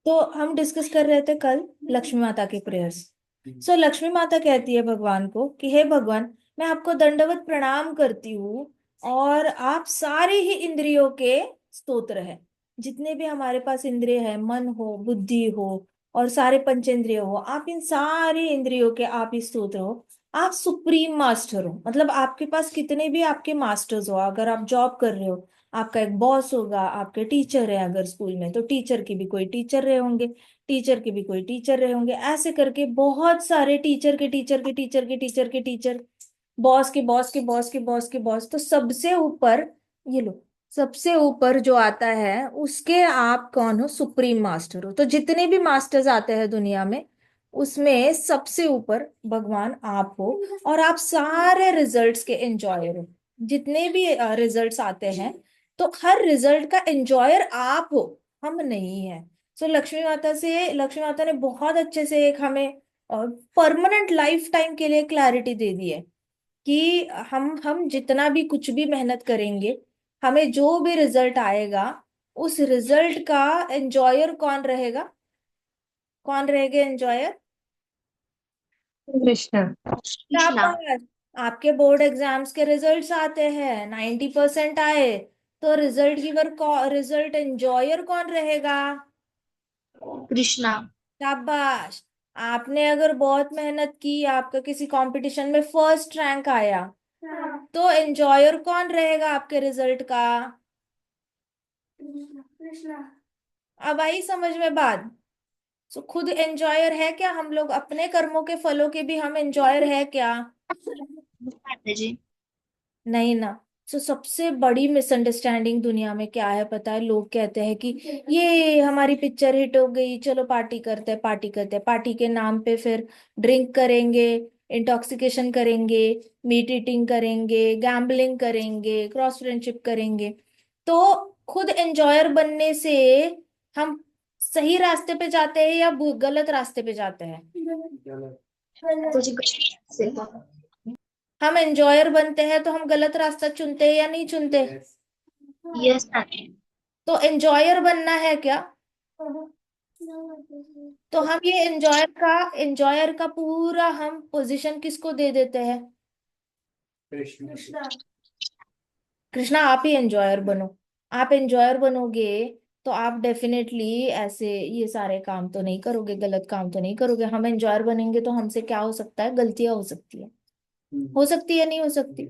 तो हम डिस्कस कर रहे थे कल लक्ष्मी माता के प्रेयर्स। सो लक्ष्मी माता कहती है भगवान को कि हे भगवान, मैं आपको दंडवत प्रणाम करती हूँ, और आप सारे ही इंद्रियों के स्तोत्र है। जितने भी हमारे पास इंद्रिय है, मन हो, बुद्धि हो, और सारे पंचेंद्रिय हो, आप इन सारे इंद्रियों के आप ही स्तोत्र हो। आप सुप्रीम मास्टर हो, मतलब आपके पास कितने भी आपके मास्टर्स हो, अगर आप जॉब कर रहे हो, आपका एक बॉस होगा, आपके टीचर है अगर स्कूल में, तो टीचर की भी कोई टीचर रहे होंगे, टीचर के भी कोई टीचर रहे होंगे, ऐसे करके बहुत सारे टीचर के टीचर के टीचर के टीचर के टीचर, बॉस के बॉस के बॉस के बॉस के बॉस, तो सबसे ऊपर, ये लो, सबसे ऊपर जो आता है उसके आप कौन हो? सुप्रीम मास्टर हो। तो जितने भी मास्टर्स आते हैं दुनिया में, उसमें सबसे ऊपर भगवान आप हो, और आप सारे रिजल्ट्स के एंजॉयर हो। जितने भी रिजल्ट्स आते हैं, तो हर रिजल्ट का एंजॉयर आप हो, हम नहीं है। सो लक्ष्मी माता ने बहुत अच्छे से एक हमें परमानेंट लाइफ टाइम के लिए क्लैरिटी दे दी है कि हम जितना भी कुछ भी मेहनत करेंगे, हमें जो भी रिजल्ट आएगा, उस रिजल्ट का एंजॉयर कौन रहेगा? कौन रहेगा एंजॉयर? कृष्णा। कृष्णा। शाबाश। आपके बोर्ड एग्जाम्स के रिजल्ट्स आते हैं, 90% आए, तो रिजल्ट एंजॉयर कौन रहेगा? कृष्णा। शाबाश। आपने अगर बहुत मेहनत की, आपका किसी कंपटीशन में फर्स्ट रैंक आया, तो एंजॉयर कौन रहेगा आपके रिजल्ट का? कृष्णा। अब आई समझ में बात? सो खुद एंजॉयर है क्या? हम लोग अपने कर्मों के फलों के भी हम एंजॉयर है क्या? माता जी। नहीं ना। सो सबसे बड़ी मिसअंडरस्टैंडिंग दुनिया में क्या है पता है? लोग कहते हैं कि ये हमारी पिक्चर हिट हो गई, चलो पार्टी करते हैं, पार्टी करते हैं, पार्टी के नाम पे फिर ड्रिंक करेंगे, इंटॉक्सिकेशन करेंगे, मीट ईटिंग करेंगे, गैम्बलिंग करेंगे, क्रॉस फ्रेंडशिप करेंगे। तो खुद एंजॉयर बनने से हम सही रास्ते पे जाते हैं या गलत रास्ते पे जाते हैं? कुछ से हम एंजॉयर बनते हैं तो हम गलत रास्ता चुनते हैं या नहीं चुनते? Yes ma'am. तो एंजॉयर बनना है क्या? तो हम ये एंजॉयर का पूरा हम पोजीशन किसको दे देते हैं? कृष्णा। कृष्णा, आप ही एंजॉयर बनो। आप एंजॉयर बनोगे तो आप डेफिनेटली ऐसे ये सारे काम तो नहीं करोगे, गलत काम तो नहीं करोगे। हम एंजॉयर बनेंगे तो हमसे क्या हो सकता है? गलतियां हो सकती है। हो सकती है, नहीं हो सकती?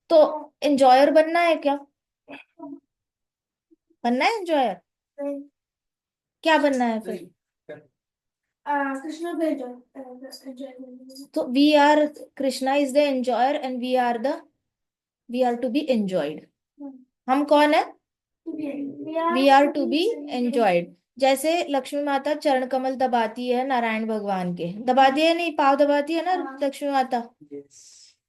तो एंजॉयर बनना है क्या? बनना है एंजॉयर? क्या बनना है फिर? कृष्णा भेजो। तो we are, Krishna is the enjoyer and we are to be enjoyed. हम कौन है? We are to be enjoyed. जैसे लक्ष्मी माता चरण कमल दबाती है नारायण भगवान के, दबाती है नहीं, पाव दबाती है ना लक्ष्मी माता।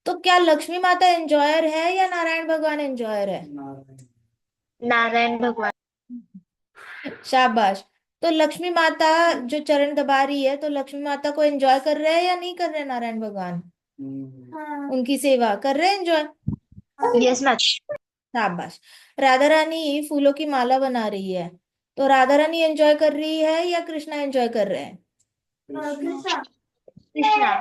तो क्या लक्ष्मी माता एंजॉयर है या नारायण भगवान एंजॉयर है? नारायण भगवान। शाबाश। तो लक्ष्मी माता जो चरण दबा रही है, तो लक्ष्मी माता को एंजॉय कर रहे हैं या नहीं कर रहे नारायण भगवान? हाँ। उनकी सेवा कर रहे हैं एंजॉय? Yes ma'am. शाबाश। राधा रानी फूलों की माला बना रही है, तो राधा रानी एंजॉय कर रही है या कृष्णा एंजॉय कर रहे हैं? कृष्णा। कृष्णा।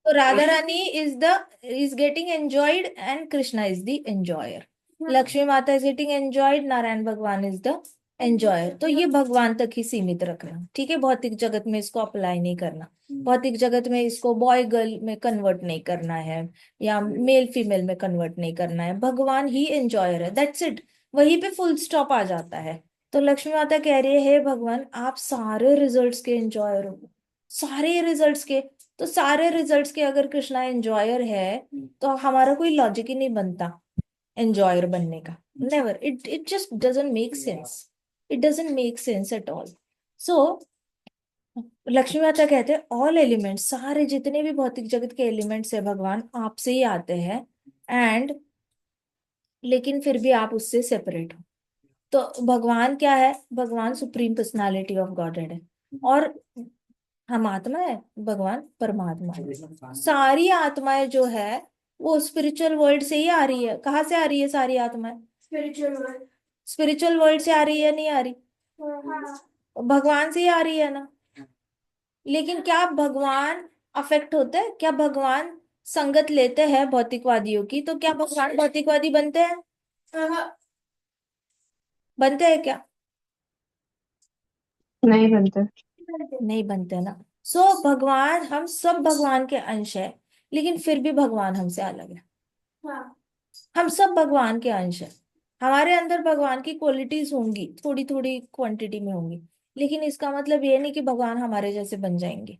तो Radha Rani is getting enjoyed and Krishna is the enjoyer. Lakshmi Mata is getting enjoyed, Narayan भगवान इज द एंजॉयर। तो ये भगवान तक ही सीमित रखना, ठीक है? भौतिक जगत में इसको अप्लाई नहीं करना। भौतिक जगत में इसको बॉय गर्ल में कन्वर्ट नहीं करना है, या मेल फीमेल में कन्वर्ट नहीं करना है। भगवान ही एंजॉयर है, दैट्स इट। वहीं पे फुल स्टॉप आ जाता है। तो लक्ष्मी माता कह रही है, हे भगवान, आप सारे रिजल्ट्स के एंजॉयर हो, सारे रिजल्ट्स के। तो सारे रिजल्ट्स के अगर कृष्णा एंजॉयर है, तो हमारा कोई लॉजिक ही नहीं बनता एंजॉयर बनने का। Never, it just doesn't make sense. It doesn't make sense at all. So Lakshmi Mata कहते हैं ऑल एलिमेंट्स, सारे जितने भी भौतिक जगत के एलिमेंट्स है भगवान, आपसे ही आते हैं। एंड लेकिन फिर भी आप उससे सेपरेट हो। तो भगवान क्या है? भगवान सुप्रीम पर्सनालिटी ऑफ गॉडहेड है, और हम आत्मा है, भगवान परमात्मा है। सारी आत्माएं जो है वो स्पिरिचुअल वर्ल्ड से ही आ रही है। कहाँ से आ रही है सारी आत्माएं? Spiritual world. स्पिरिचुअल वर्ल्ड से आ रही है, नहीं आ रही? हाँ। भगवान से ही आ रही है ना। लेकिन क्या भगवान अफेक्ट होते हैं? क्या भगवान संगत लेते हैं भौतिकवादियों की? तो क्या भगवान भौतिकवादी बनते हैं? बनते हैं क्या? नहीं बनते। नहीं बनते ना। भगवान, हम सब भगवान के अंश है, लेकिन फिर भी भगवान हमसे अलग है। हम सब भगवान के अंश है। हमारे अंदर भगवान की क्वालिटीज होंगी, थोड़ी थोड़ी क्वांटिटी में होंगी, लेकिन इसका मतलब ये नहीं कि भगवान हमारे जैसे बन जाएंगे।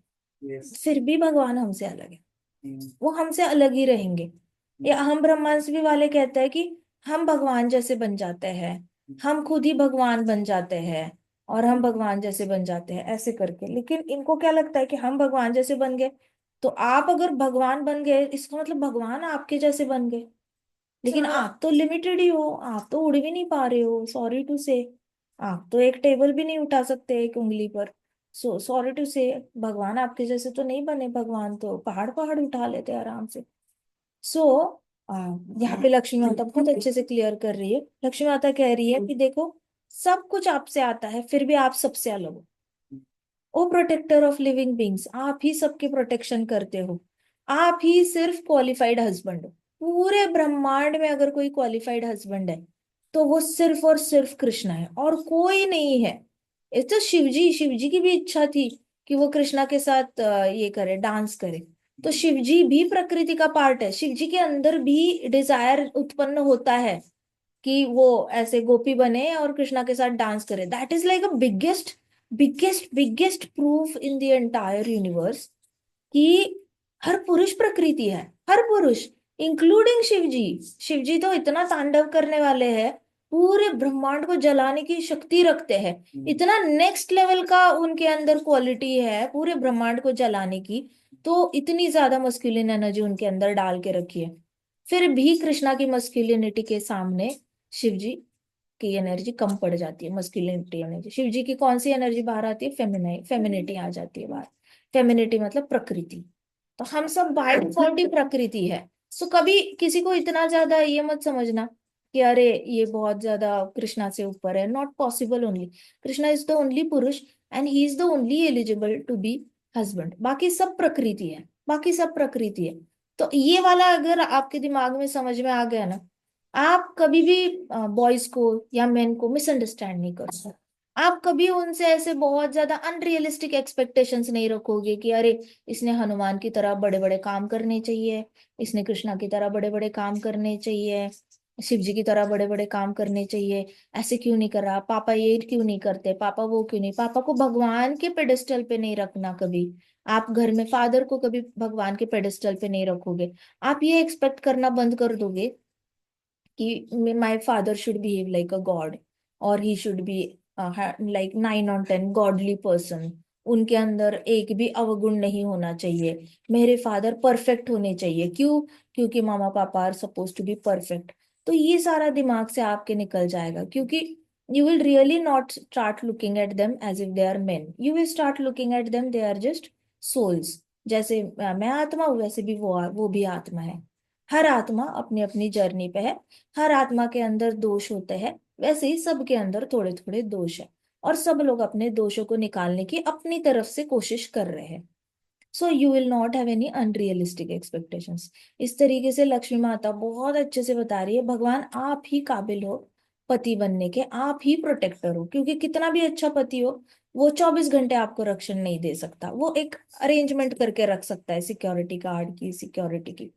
फिर भी भगवान हमसे अलग है। वो हमसे अलग ही रहेंगे। ये अहम ब्रह्मास्मि वाले कहते हैं कि हम भगवान जैसे बन जाते हैं, हम खुद ही भगवान बन जाते हैं, और हम भगवान जैसे बन जाते हैं ऐसे करके। लेकिन इनको क्या लगता है कि हम भगवान जैसे बन गए, तो आप अगर भगवान बन गए इसका मतलब भगवान आपके जैसे बन गए। लेकिन आप तो लिमिटेड ही हो, आप तो उड़ भी नहीं पा रहे हो, सॉरी टू से। आप तो एक टेबल भी नहीं उठा सकते एक उंगली पर। सॉरी टू से, भगवान आपके जैसे तो नहीं बने। भगवान तो पहाड़ पहाड़ उठा लेते हैं आराम से। सो यहाँ पे लक्ष्मी माता बहुत अच्छे से क्लियर कर रही है। लक्ष्मी माता कह रही है कि देखो, सब कुछ आपसे आता है, फिर भी आप सबसे अलग हो। ओ प्रोटेक्टर ऑफ लिविंग बींग्स, आप ही सबके प्रोटेक्शन करते हो। आप ही सिर्फ क्वालिफाइड हस्बैंड हो। पूरे ब्रह्मांड में अगर कोई क्वालिफाइड हस्बैंड है तो वो सिर्फ और सिर्फ कृष्णा है, और कोई नहीं है। इस तो शिव जी की भी इच्छा थी कि वो कृष्णा के साथ ये करे, डांस करे। तो शिव जी भी प्रकृति का पार्ट है। शिव जी के अंदर भी डिजायर उत्पन्न होता है कि वो ऐसे गोपी बने और कृष्णा के साथ डांस करे। That is like a biggest biggest biggest proof in the entire universe कि हर पुरुष प्रकृति है। हर पुरुष, इंक्लूडिंग शिवजी। शिवजी तो इतना तांडव करने वाले हैं, पूरे ब्रह्मांड को जलाने की शक्ति रखते हैं। इतना नेक्स्ट लेवल का उनके अंदर क्वालिटी है पूरे ब्रह्मांड को जलाने की। तो इतनी ज्यादा मस्कुलिन एनर्जी उनके अंदर डाल के रखी है। फिर भी कृष्णा की मस्कुलिनिटी के सामने शिवजी की एनर्जी कम पड़ जाती है। मस्कुलिनिटी एनर्जी, शिव जी की कौन सी एनर्जी बाहर आती है? फेमिनिटी आ जाती है बाहर। फेमिनिटी मतलब प्रकृति। तो हम सब बाय डिफॉल्ट ही प्रकृति है। कभी किसी को इतना ज्यादा ये मत समझना कि अरे ये बहुत ज्यादा कृष्णा से ऊपर है। Not possible. Only Krishna is the only purush, and he is the only eligible to be husband. बाकी सब प्रकृति है, बाकी सब प्रकृति है। तो ये वाला अगर आपके दिमाग में समझ में आ गया ना, आप कभी भी बॉयज को या मेन को मिसअंडरस्टैंड नहीं कर सकते। आप कभी उनसे ऐसे बहुत ज्यादा अनरियलिस्टिक एक्सपेक्टेशंस नहीं रखोगे कि अरे इसने हनुमान की तरह बड़े बड़े काम करने चाहिए, इसने कृष्णा की तरह बड़े बड़े काम करने चाहिए, शिव जी की तरह बड़े बड़े काम करने चाहिए। ऐसे क्यों नहीं कर रहा पापा, ये क्यों नहीं करते पापा, वो क्यों नहीं। पापा को भगवान के पेडेस्टल पे नहीं रखना कभी। आप घर में फादर को कभी भगवान के पेडेस्टल पे नहीं रखोगे। आप ये एक्सपेक्ट करना बंद कर दोगे कि my father should behave like a God, और ही शुड बी लाइक 9 और 10 गॉडली पर्सन। उनके अंदर एक भी अवगुण नहीं होना चाहिए। मेरे फादर परफेक्ट होने चाहिए। क्यों? क्योंकि mama papa are suppose to be perfect. तो ये सारा दिमाग से आपके निकल जाएगा, क्योंकि you will really not start looking at them as if they are men. You will start looking at them, they are just souls. जैसे मैं आत्मा हूँ, वैसे भी वो भी आत्मा है। हर आत्मा अपनी अपनी जर्नी पे है। हर आत्मा के अंदर दोष होते हैं, वैसे ही सबके अंदर थोड़े थोड़े दोष है। और सब लोग अपने दोषों को निकालने की अपनी तरफ से कोशिश कर रहे हैं। So you will not have any unrealistic expectations. इस तरीके से लक्ष्मी माता बहुत अच्छे से बता रही है, भगवान आप ही काबिल हो पति बनने के, आप ही प्रोटेक्टर हो। क्योंकि कितना भी अच्छा पति हो, वो 24 घंटे आपको रक्षण नहीं दे सकता। वो एक अरेंजमेंट करके रख सकता है, सिक्योरिटी गार्ड की, सिक्योरिटी की।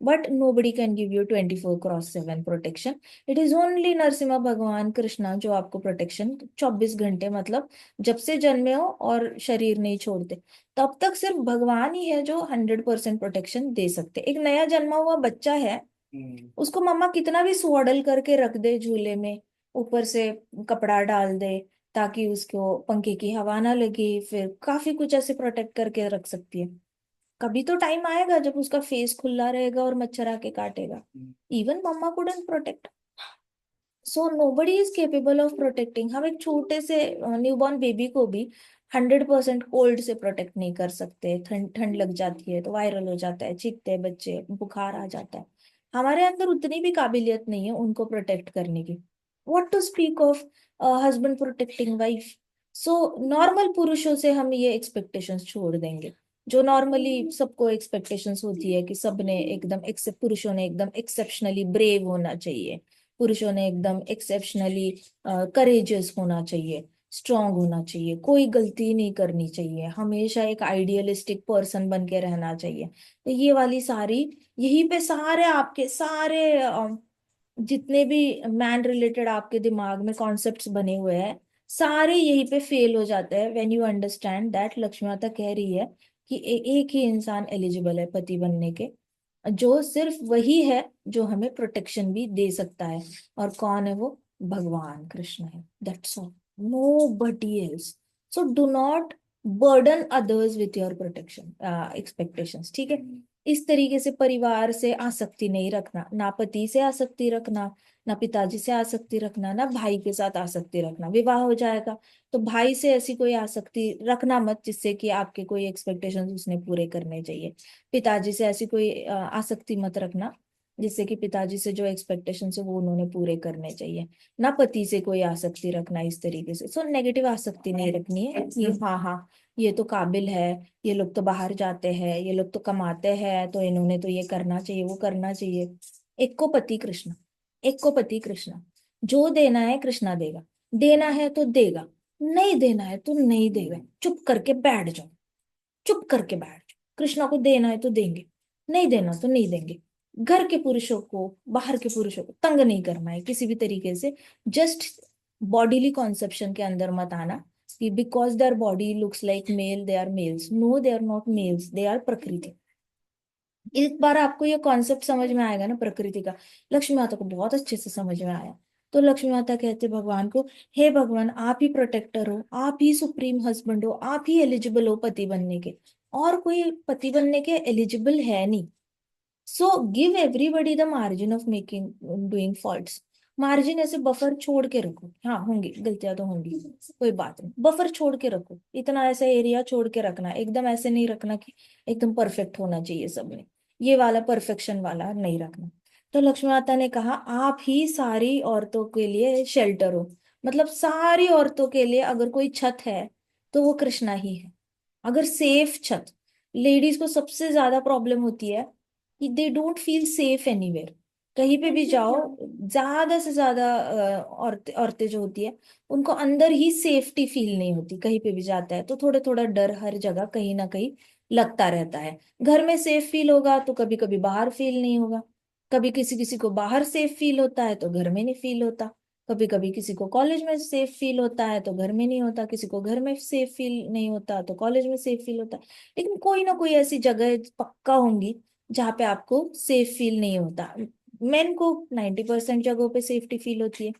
But nobody can give you 24/7 protection. It is only Narasimha भगवान कृष्णा जो आपको प्रोटेक्शन 24 घंटे, मतलब जब से जन्मे हो और शरीर नहीं छोड़ते तब तक सिर्फ भगवान ही है जो 100% प्रोटेक्शन दे सकते। एक नया जन्मा हुआ बच्चा है, उसको मम्मा कितना भी स्वाडल करके रख दे झूले में, ऊपर से कपड़ा डाल दे ताकि उसको पंखे की हवा ना लगे, फिर काफी कुछ ऐसे प्रोटेक्ट करके रख सकती है। कभी तो टाइम आएगा जब उसका फेस खुला रहेगा और मच्छर आके काटेगा। Even mama couldn't protect. So nobody is capable of protecting. हम एक छोटे से न्यूबॉर्न बेबी को भी 100% कोल्ड से प्रोटेक्ट नहीं कर सकते। ठंड ठंड लग जाती है तो वायरल हो जाता है, चीखते हैं बच्चे, बुखार आ जाता है। हमारे अंदर उतनी भी काबिलियत नहीं है उनको प्रोटेक्ट करने की। What to speak of husband protecting wife. So normal पुरुषों से हम ये एक्सपेक्टेशंस छोड़ देंगे, जो नॉर्मली सबको एक्सपेक्टेशंस होती है कि सबने एकदम एक्सेप्ट, पुरुषों ने एकदम एक्सेप्शनली ब्रेव होना चाहिए, पुरुषों ने एकदम एक्सेप्शनली करेजियस होना चाहिए, स्ट्रांग होना चाहिए, कोई गलती नहीं करनी चाहिए, हमेशा एक आइडियलिस्टिक पर्सन बन के रहना चाहिए। तो ये वाली सारी, यहीं पे सारे आपके सारे जितने भी मैन रिलेटेड आपके दिमाग में कॉन्सेप्ट्स बने हुए हैं, सारे यहीं पे फेल हो जाते हैं when you understand that Lakshmi माता कह रही है कि एक ही इंसान एलिजिबल है पति बनने के, जो सिर्फ वही है जो हमें प्रोटेक्शन भी दे सकता है। और कौन है वो? भगवान कृष्ण है, that's all, nobody else. So do not burden others with your protection expectations, ठीक है? इस तरीके से परिवार से आसक्ति नहीं रखना, ना पति से आसक्ति रखना, ना पिताजी से आसक्ति रखना, ना भाई के साथ आसक्ति रखना। विवाह हो जाएगा तो भाई से ऐसी कोई आसक्ति रखना मत जिससे कि आपके कोई एक्सपेक्टेशंस उसने पूरे करने चाहिए। पिताजी से ऐसी कोई आसक्ति मत रखना जिससे कि पिताजी से जो एक्सपेक्टेशन है वो उन्होंने पूरे करने चाहिए। ना पति से कोई आसक्ति रखना इस तरीके से। सो नेगेटिव आसक्ति नहीं रखनी है कि हाँ हाँ ये तो काबिल है, ये लोग तो बाहर जाते हैं, ये लोग तो कमाते हैं, तो इन्होंने तो ये करना चाहिए, वो करना चाहिए। एक को पति कृष्ण, एक को पति कृष्ण। जो देना है कृष्णा देगा, देना है तो देगा, नहीं देना है तो नहीं देगा। चुप करके बैठ जाओ, चुप करके बैठ जाओ। कृष्णा को देना है तो देंगे, नहीं देना तो नहीं देंगे। घर के पुरुषों को, बाहर के पुरुषों को तंग नहीं करना है किसी भी तरीके से। जस्ट बॉडीली कॉन्सेप्शन के अंदर मत आना कि because their body looks like male they are males. No, they are not males, they are प्रकृति। एक बार आपको ये कॉन्सेप्ट समझ में आएगा ना प्रकृति का, लक्ष्मी माता को बहुत अच्छे से समझ में आया। तो लक्ष्मी माता कहते भगवान को, हे भगवान आप ही प्रोटेक्टर हो, आप ही सुप्रीम हस्बैंड हो, आप ही एलिजिबल हो पति बनने के, और कोई पति बनने के एलिजिबल है नहीं। So give everybody the margin of making doing faults. Margin ऐसे बफर छोड़ के रखो, हाँ होंगी गलतियां तो होंगी, कोई बात नहीं, बफर छोड़ के रखो, इतना ऐसा एरिया छोड़ के रखना, एकदम ऐसे नहीं रखना कि एकदम परफेक्ट होना चाहिए सब में, ये वाला परफेक्शन वाला नहीं रखना। तो लक्ष्मी माता ने कहा आप ही सारी औरतों के लिए शेल्टर हो, मतलब सारी औरतों के लिए अगर कोई छत है तो वो कृष्णा ही है। अगर सेफ छत, लेडीज को सबसे ज्यादा प्रॉब्लम होती है कि they don't feel safe anywhere. कहीं पे भी जाओ, ज्यादा से ज्यादा औरतें औरतें जो होती है उनको अंदर ही सेफ्टी फील नहीं होती। कहीं पे भी जाता है तो थोड़ा थोड़ा डर हर जगह कहीं ना कहीं लगता रहता है। घर में सेफ फील होगा तो कभी कभी बाहर फील नहीं होगा, कभी किसी किसी को बाहर सेफ फील होता है तो घर में नहीं फील होता, कभी कभी किसी को कॉलेज में सेफ फील होता है तो घर में नहीं होता, किसी को घर में सेफ फील नहीं होता तो कॉलेज में सेफ फील होता है। लेकिन कोई ना कोई ऐसी जगह पक्का होंगी जहाँ पे आपको सेफ फील नहीं होता। मेन को 90% जगहों पे सेफ्टी फील होती है,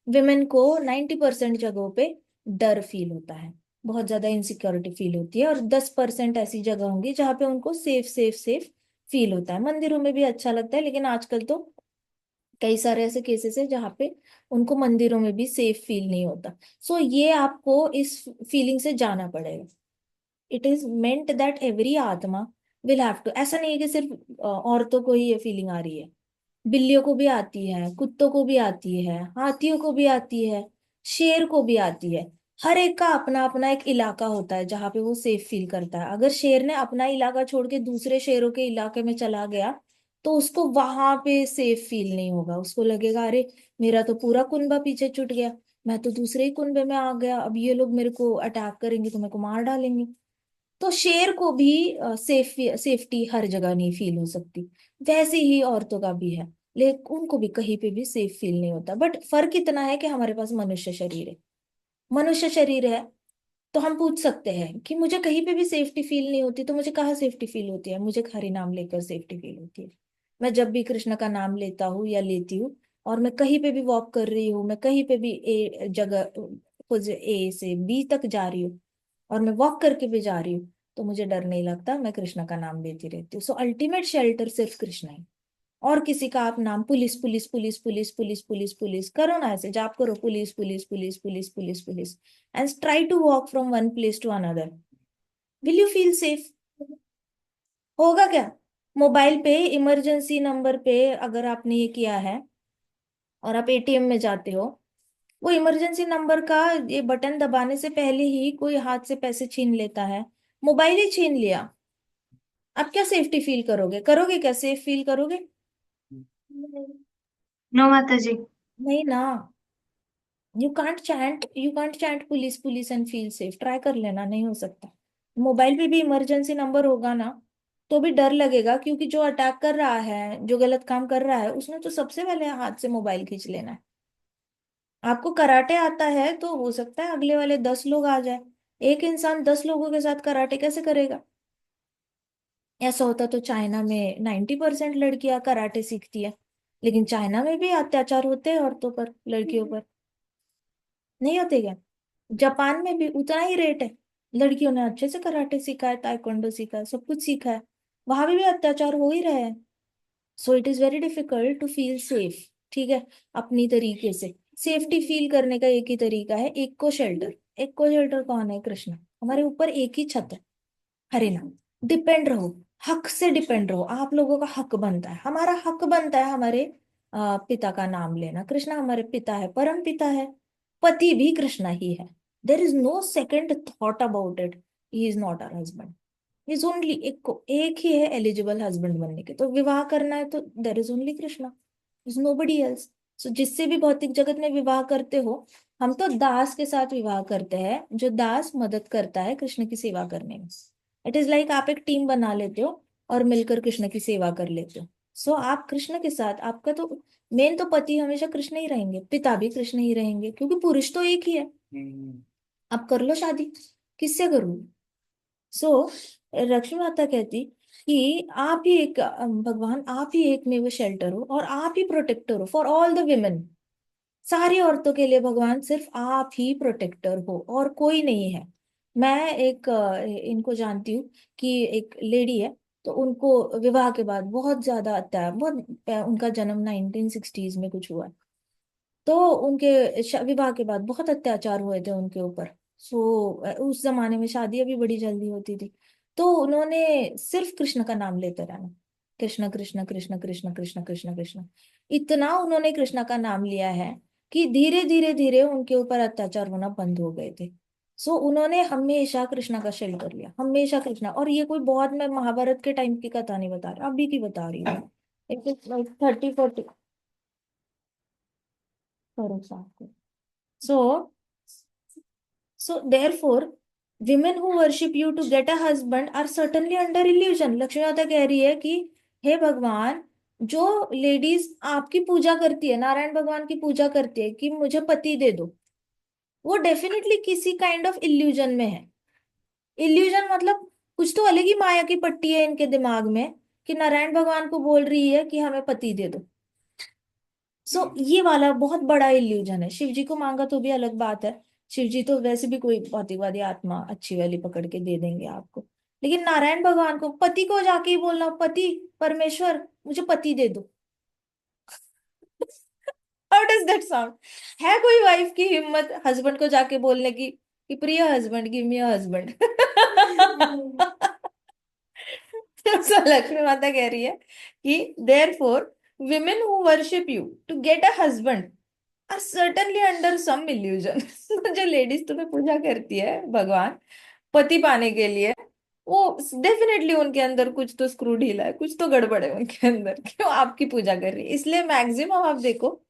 विमेन को 90% जगहों पे डर फील होता है, बहुत ज्यादा इनसिक्योरिटी फील होती है। और 10% ऐसी जगह होंगी जहाँ पे उनको सेफ सेफ सेफ फील होता है। मंदिरों में भी अच्छा लगता है, लेकिन आजकल तो कई सारे ऐसे केसेस है जहाँ पे उनको मंदिरों में भी सेफ फील नहीं होता। सो ये आपको इस फीलिंग से जाना पड़ेगा। It is meant that every आत्मा विल हैव टू, ऐसा नहीं है कि सिर्फ औरतों को ही ये फीलिंग आ रही है, बिल्लियों को भी आती है, कुत्तों को भी आती है, हाथियों को भी आती है, शेर को भी आती है। हर एक का अपना अपना एक इलाका होता है जहाँ पे वो सेफ फील करता है। अगर शेर ने अपना इलाका छोड़ के दूसरे शेरों के इलाके में चला गया तो उसको वहां पे सेफ फील नहीं होगा, उसको लगेगा अरे मेरा तो पूरा कुनबा पीछे छूट गया, मैं तो दूसरे ही कुनबे में आ गया, अब ये लोग मेरे को अटैक करेंगे तो मेरे को मार डालेंगे। तो शेर को भी सेफ्टी हर जगह नहीं फील हो सकती, वैसे ही औरतों का भी है, लेकिन उनको भी कहीं पे भी सेफ फील नहीं होता। बट फर्क इतना है कि हमारे पास मनुष्य शरीर है, मनुष्य शरीर है तो हम पूछ सकते हैं कि मुझे कहीं पे भी सेफ्टी फील नहीं होती, तो मुझे कहाँ सेफ्टी फील होती है? मुझे हरि नाम लेकर सेफ्टी फील होती है। मैं जब भी कृष्ण का नाम लेता हूँ या लेती हूँ, और मैं कहीं पे भी वॉक कर रही हूँ, मैं कहीं पे भी ए जगह ए से बी तक जा रही हूँ, और मैं वॉक करके भी जा रही हूँ, तो मुझे डर नहीं लगता, मैं कृष्ण का नाम लेती रहती हूँ। सो अल्टीमेट शेल्टर सिर्फ कृष्ण है। और किसी का आप नाम police police police police police police police करो ना, ऐसे जाप करो police police police police police police, and try to walk from one place to another, will you feel safe? होगा क्या? मोबाइल पे इमरजेंसी नंबर पे अगर आपने ये किया है और आप एटीएम में जाते हो वो इमरजेंसी नंबर का ये बटन दबाने से पहले ही कोई हाथ से पैसे छीन लेता है, मोबाइल ही छीन लिया, आप क्या सेफ्टी फील करोगे? करोगे क्या? सेफ फील करोगे? नो माता जी। नहीं ना। You can't chant police police and feel safe. Try कर लेना, नहीं हो सकता। मोबाइल पे भी इमरजेंसी नंबर होगा ना, तो भी डर लगेगा, क्योंकि जो अटैक कर रहा है, जो गलत काम कर रहा है, उसने तो सबसे पहले हाथ से मोबाइल खींच लेना है। आपको कराटे आता है तो हो सकता है अगले वाले 10 लोग आ जाए। एक इंसान 10 लोगों के साथ कराटे कैसे करेगा? ऐसा होता तो चाइना में 90% लड़कियां कराटे सीखती है। लेकिन चाइना में भी अत्याचार होते हैं औरतों पर, लड़कियों पर। नहीं होते क्या? जापान में भी उतना ही रेट है। लड़कियों ने अच्छे से कराटे सीखा है, ताइक्वांडो सीखा है, सब कुछ सीखा है। वहां भी अत्याचार हो ही रहे हैं। So it is very difficult to feel safe. ठीक है। अपनी तरीके से सेफ्टी फील करने का एक ही तरीका है, एक को शेल्टर। एक को शेल्टर कौन है? कृष्ण। हमारे ऊपर एक ही छत है। हरे नाम। डिपेंड रहो। हक से डिपेंड रहो। आप लोगों का हक बनता है, हमारा हक बनता है हमारे पिता का नाम लेना। कृष्णा हमारे पिता है, परम पिता है। पति भी कृष्णा ही है। There is no second thought about it. He is not our husband. Is only एक को एक ही है एलिजिबल हस्बैंड बनने के, तो विवाह करना है तो there is only Krishna. Is nobody else. So जिससे भी भौतिक जगत में विवाह करते हो, हम तो दास के साथ विवाह करते हैं, जो दास मदद करता है कृष्ण की सेवा करने में। इट इज लाइक आप एक टीम बना लेते हो और मिलकर कृष्ण की सेवा कर लेते हो। सो आप कृष्ण के साथ, आपका तो मेन तो पति हमेशा कृष्ण ही रहेंगे, पिता भी कृष्ण ही रहेंगे, क्योंकि पुरुष तो एक ही है। आप कर लो शादी, किससे करोगे? सो लक्ष्मी माता कहती कि आप ही एक भगवान, आप ही एक में वो शेल्टर हो और आप ही प्रोटेक्टर हो फॉर ऑल द विमेन। सारी औरतों के लिए भगवान सिर्फ आप ही प्रोटेक्टर हो और कोई नहीं है। मैं एक इनको जानती हूँ कि एक लेडी है, तो उनको विवाह के बाद बहुत ज्यादा बहुत उनका जन्म 1960s में कुछ हुआ है। तो उनके विवाह के बाद बहुत अत्याचार हुए थे उनके ऊपर। सो उस जमाने में शादियां भी बड़ी जल्दी होती थी। तो उन्होंने सिर्फ कृष्ण का नाम लेते रहना। कृष्ण कृष्ण कृष्ण कृष्ण कृष्ण कृष्ण कृष्ण। इतना उन्होंने कृष्ण का नाम लिया है कि धीरे धीरे धीरे उनके ऊपर अत्याचार होना बंद हो गए थे। सो उन्होंने हमेशा कृष्णा का शेल्टर लिया, हमेशा कृष्णा। और ये कोई बहुत, मैं महाभारत के टाइम की कथा नहीं बता रही, अभी की बता रही हूँ। 30-40 करो साथ। So, therefore, women who worship you to get a husband are certainly under illusion। Lakshmi माता कह रही है कि हे भगवान, जो लेडीज आपकी पूजा करती है, नारायण भगवान की पूजा करती है कि मुझे पति दे दो, वो डेफिनेटली किसी काइंड ऑफ इल्यूजन में है। इल्यूजन मतलब कुछ तो अलग ही माया की पट्टी है इनके दिमाग में, कि नारायण भगवान को बोल रही है कि हमें पति दे दो। ये वाला बहुत बड़ा इल्यूजन है। शिव जी को मांगा तो भी अलग बात है। शिव जी तो वैसे भी कोई भौतिकवादी आत्मा अच्छी वाली पकड़ के दे देंगे आपको। लेकिन नारायण भगवान को, पति को जाके ही बोलना, पति परमेश्वर मुझे पति दे दो। How does that sound? है कोई वाइफ की हिम्मत हस्बैंड को जाके बोलने की कि प्रिय husband give me a husband? तो लक्ष्मी माता कह रही है कि there for women who worship you to get a husband are certainly under some illusion. जो लेडीज तुम्हें पूजा करती है भगवान पति पाने के लिए, वो डेफिनेटली उनके अंदर कुछ तो स्क्रू ढीला है, कुछ तो गड़बड़ है उनके अंदर, क्यों आपकी पूजा कर रही है। इसलिए मैक्सिमम आप देखो,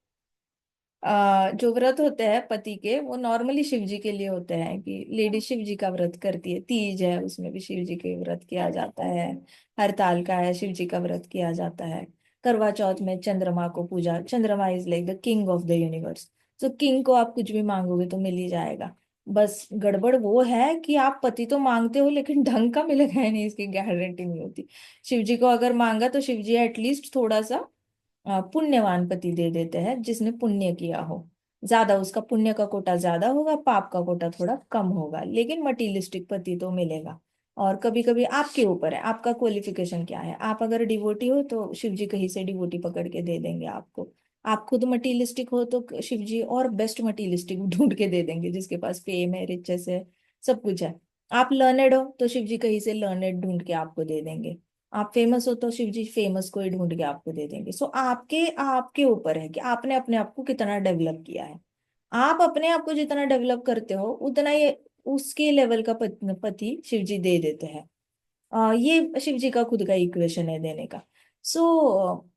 जो व्रत होते हैं पति के, वो नॉर्मली शिव जी के लिए होते हैं। कि लेडी शिव जी का व्रत करती है, तीज है उसमें भी शिव जी के व्रत किया जाता है। हरताल का है, शिव जी का व्रत किया जाता है। करवा चौथ में चंद्रमा को पूजा, चंद्रमा is like the king of the universe. तो किंग को आप कुछ भी मांगोगे तो मिल ही जाएगा। बस गड़बड़ वो है कि आप पति तो मांगते हो लेकिन ढंग का मिलेगा या नहीं, इसकी गारंटी नहीं होती। शिव जी को अगर मांगा तो शिव जी एटलीस्ट थोड़ा सा पुण्यवान पति दे देते हैं, जिसने पुण्य किया हो। ज्यादा उसका पुण्य का कोटा ज्यादा होगा, पाप का कोटा थोड़ा कम होगा, लेकिन मटीरियलिस्टिक पति तो मिलेगा। और कभी कभी आपके ऊपर है, आपका क्वालिफिकेशन क्या है। आप अगर डिवोटी हो तो शिव जी कहीं से डिवोटी पकड़ के दे देंगे आपको। आप खुद मटीरियलिस्टिक हो तो शिव जी और बेस्ट मटीरियलिस्टिक ढूंढ के दे देंगे, जिसके पास फेम है, रिचेस है, सब कुछ है। आप लर्नेड हो तो शिव जी कहीं से लर्नेड ढूंढ के आपको दे देंगे। आप फेमस हो तो शिव जी फेमस को ही ढूंढ के आपको दे देंगे। आपके आपके ऊपर है कि आपने अपने आप को कितना डेवलप किया है। आप अपने आप को जितना डेवलप करते हो उतना ये उसके लेवल का पति शिव जी दे देते हैं। ये शिव जी का खुद का इक्वेशन है देने का। सो